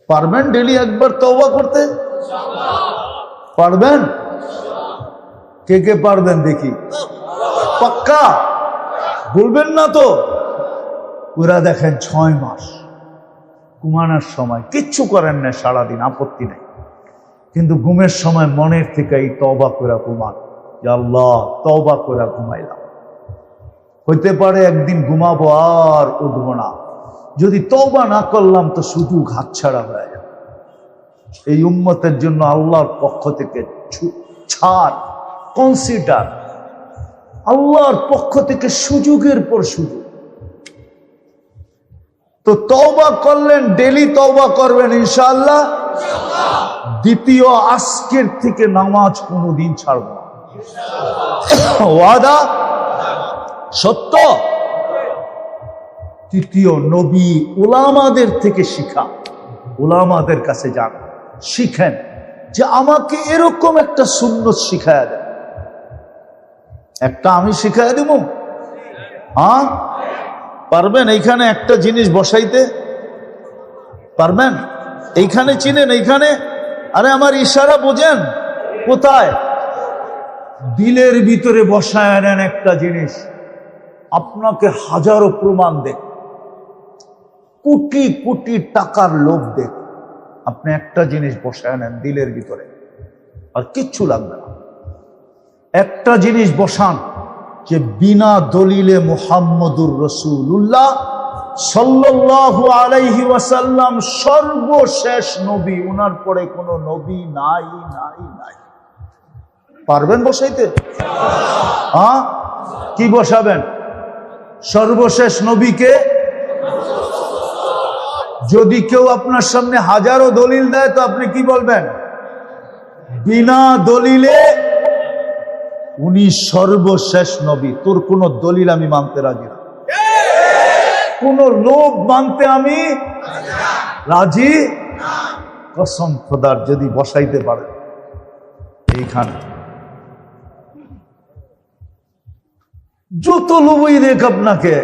পারবেন ডেলি একবার তওবা করতে? পারবেন? কে কে পারবেন দেখি? পাক্কা? বলবেন না তো? ওরা দেখেন 6 মাস ঘুমানোর সময় কিচ্ছু করেন না, সারাদিন আপত্তি নেই, কিন্তু ঘুমের সময় মনের থেকে এই তওবা করে ঘুমান, আল্লাহ তওবা করে ঘুমাইলাম। হইতে পারে একদিন ঘুমাবো আর উঠবো না, যদি তওবা না করলাম তো শুধু হাতছাড়া হয়ে যাবে। এই উম্মতের জন্য আল্লাহর পক্ষ থেকে ছাড়, কনসিডার, আল্লাহর পক্ষ থেকে সুযোগের পর সুযোগ। তো তওবা করলেন, ডেলি তওবা করবেন ইনশাআল্লাহ। দ্বিতীয়, আজকের থেকে নামাজ কোনোদিন ছাড়ব না, ওয়াদা? সত্য? তৃতীয়, নবী উলামাদের থেকে শিখা, উলামাদের কাছে যান, শিখেন যে আমাকে এরকম একটা সুন্নত শিখায়া দেন। একটা আমি শিখায়া দেব? হ্যাঁ পারবেন? এইখানে একটা জিনিস বসাইতে পারবেন? এইখানে চিনেন? এইখানে? আরে আমার ইশারা বোঝেন? কোথায়? দিলের ভিতরে বসায় নেন একটা জিনিস, আপনাকে হাজারো প্রমাণ দেখ, কোটি কোটি টাকার লোভ দেখ, আপনি একটা জিনিস বসায় নেন দিলের ভিতরে, আর কিচ্ছু লাগবে না। একটা জিনিস বসান যে বিনা দলিলে মুহাম্মদুর রাসূলুল্লাহ সাল্লাল্লাহু আলাইহি ওয়াসাল্লাম সর্বশেষ নবী, ওনার পরে কোনো নবী নাই নাই নাই। পারবেন বসাইতে? হ্যাঁ, কি বসাবেন? সর্বশেষ নবীকে। যদি কেউ আপনার সামনে হাজারো দলিল দেয় তো আপনি কি বলবেন? বিনা দলিলে উনি সর্বশেষ নবী, তোর কোন দলিল আমি মানতে রাজি না, কোন লোভ মানতে আমি রাজি। কসম খোদার, যদি বসাইতে পারে এইখানে, যত লোভই দেখ আপনাকে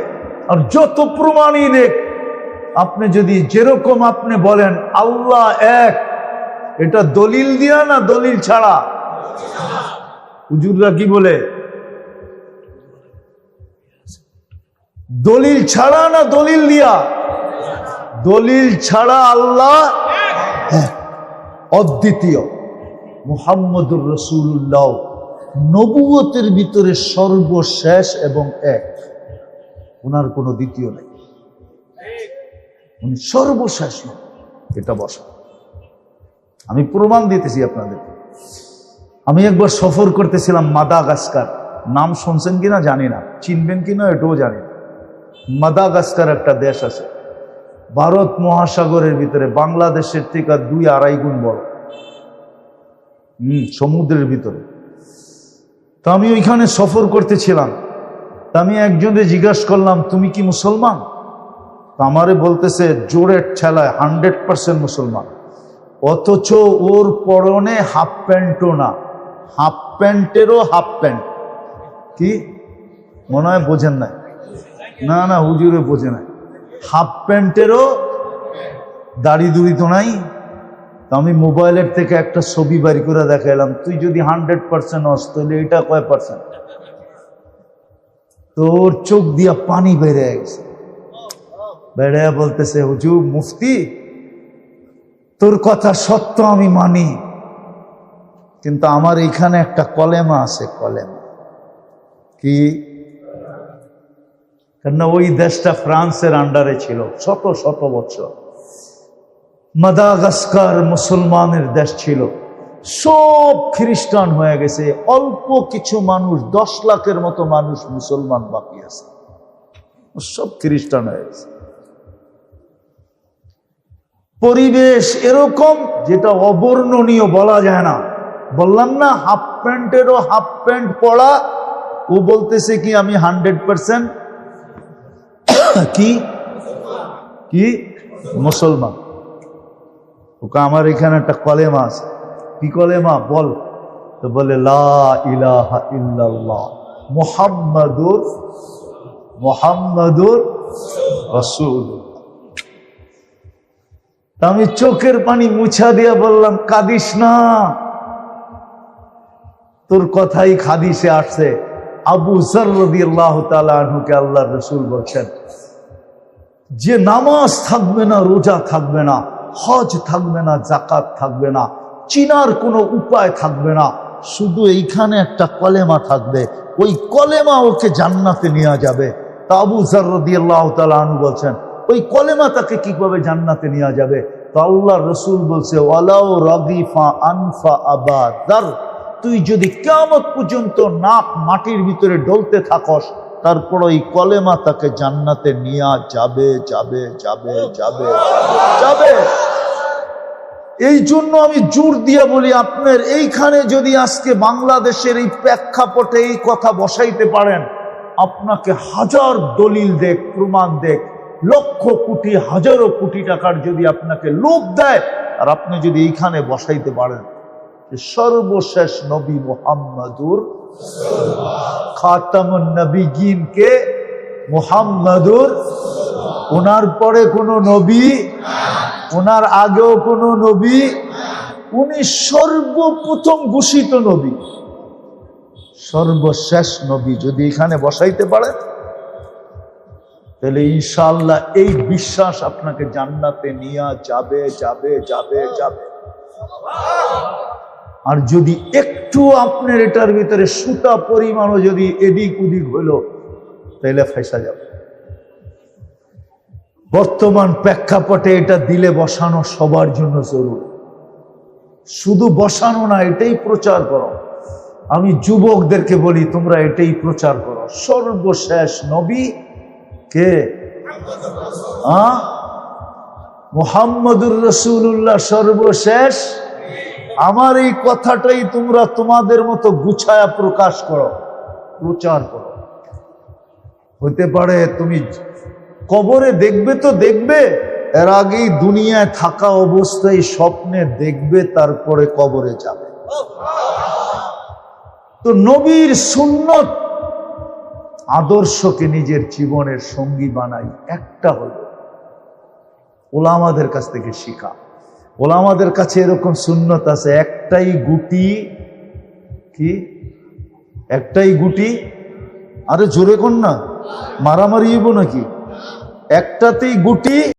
আর যত প্রমাণই দেখ, আপনি যদি যেরকম আপনি বলেন আল্লাহ এক, এটা দলিল দিয়া না দলিল ছাড়া? হুজুররা কি বলে? দলিল ছাড়া না দলিল দিয়া? দলিল ছাড়া আল্লাহ অদ্বিতীয়, মুহাম্মদুর রাসূলুল্লাহ নবুয়তের ভিতরে সর্বশেষ এবং এক, ওনার কোনো দ্বিতীয় নেই। উনি সর্বশেষ নবী। এটা বসা, আমি প্রমাণ দিতেছি আপনাদেরকে। আমি একবার সফর করতেছিলাম মাদাগাস্কার, নাম শুনছেন কিনা জানি না, চিনবেন কিনা এটাও জানি না। মাদাগাস্কার একটা দেশ আছে ভারত মহাসাগরের ভিতরে, বাংলাদেশের থেকে 2-2.5 গুণ বড়, সমুদ্রের ভিতরে। তো আমি ওইখানে সফর করতেছিলাম, তা আমি একজনকে জিজ্ঞাসা করলাম তুমি কি মুসলমান? তা আমারে বলতেছে জোরের ঠেলায় 100% মুসলমান, অথচ ওর পরনে হাফ প্যান্টও না, হাফ প্যান্টেরও হাফ প্যান্ট। কি মনে হয় বোঝেন নাই? না না, হুজুরে বোঝে নাই। হাফ প্যান্টেরও দাড়ি দুড়ি তো নাই। তো আমি মোবাইলের থেকে একটা ছবি বাড়ি করে দেখাইলাম, তুই যদি 100% হস তাহলে এটা কয় পার্সেন্ট? তোর চোখ দিয়া পানি বেড়ে গেছে। বেড়ে বলতেছে হুজুর মুফতি, তোর কথা সত্য আমি মানি, কিন্তু আমার এখানে একটা কলেমা আছে। কলেমা কি? কেননা ওই দেশটা ফ্রান্সের আন্ডারে ছিল শত শত বছর। মাদাগাস্কার মুসলমানের দেশ ছিল, সব খ্রিস্টান হয়ে গেছে, অল্প কিছু মানুষ, 10 লাখের মতো মানুষ মুসলমান বাকি আছে, সব খ্রিস্টান হয়ে গেছে। পরিবেশ এরকম যেটা অবর্ণনীয়, বলা যায় না। বললাম না হাফ প্যান্টেরও হাফ প্যান্ট পরা, ও বলতেছে কি আমি 100% কি কি মুসলমান। ওকে আমার এখানে একটা কলেমা আছে। কি কলেমা বল? তো বলে লা ইলাহা ইল্লাল্লাহ মুহাম্মাদুর রাসূলুল্লাহ। আমি চোখের পানি মুছা দিয়া বললাম কাঁদিস না, তোর কথাই হাদিসে আসছে। আবু যর রাদিয়াল্লাহু তাআলা আনহুকে আল্লাহর রাসূল বলছেন যে নামাজ থাকবে না, রোজা থাকবে না, হজ থাকবে না, যাকাত থাকবে না, চিনার কোনো উপায় থাকবে না, শুধু এইখানে একটা কলেমা থাকবে, ওই কলেমা ওকে জান্নাতে নিয়ে যাবে। তা আবু যর রাদিয়াল্লাহু তাআলা আনহু বলছেন ওই কলেমা তাকে কিভাবে জান্নাতে নিয়ে যাবে? তো আল্লাহর রাসূল বলছে ওয়ালাউ রাদিফা আনফা আবা যর, তুই যদি কিয়ামত পর্যন্ত নাক মাটির ভিতরে ডলতে থাকস, তারপর ওই কলেমা তাকে জান্নাতে নিয়ে যাবে যাবে যাবে যাবে যাবে। এই জন্য আমি জোর দিয়ে বলি, আপনার এইখানে যদি আজকে বাংলাদেশের এই প্রেক্ষাপটে এই কথা বসাইতে পারেন, আপনাকে হাজার দলিল দেখ, প্রমাণ দেখ, লক্ষ কোটি হাজারো কোটি টাকার যদি আপনাকে লোভ দেয়, আর আপনি যদি এইখানে বসাইতে পারেন যে সর্বশেষ নবী মুহাম্মাদুর খাতামুন নবিয়্যিন কে মুহাম্মাদুর, ওনার পরে কোনো নবী, ওনার আগেও কোনো নবী, উনি সর্বপ্রথম ঘোষিত নবী, সর্বশেষ নবী। যদি এখানে বসাইতে পারেন তাহলে ইনশাআল্লাহ এই বিশ্বাস আপনাকে জান্নাতে নিয়ে যাবে যাবে যাবে যাবে। আর যদি একটু আপনার এটার ভিতরে সুতা পরিমাণও যদি এদিক ওদিক হইল, তাহলে ফেসা যাবে। বর্তমান প্রেক্ষাপটে এটা দিলে বসানো সবার জন্য জরুরি। শুধু বসানো না, এটাই প্রচার করো। আমি যুবকদেরকে বলি তোমরা এটাই প্রচার করো, সর্বশেষ নবী কে? মুহাম্মাদুর রাসূলুল্লাহ সর্বশেষ। আমার এই কথাটাই তোমরা তোমাদের মতো গুছায়া প্রকাশ করো, প্রচার করো। হতে পারে তুমি কবরে দেখবে তো দেখবে, এর আগেই দুনিয়ায় থাকা অবস্থায় স্বপ্নে দেখবে, তারপরে কবরে যাবে। তো নবীর সুন্নত আদর্শকে নিজের জীবনের সঙ্গী বানাই, একটা হলো ওলামাদের কাছ থেকে শিখা। ওলামাদের কাছে এরকম সুন্নত আছে, একটাই গুটি, কি একটাই গুটি, আরে জোরে কোন না, মারামারি হইব নাকি? একটাতেই গুটি।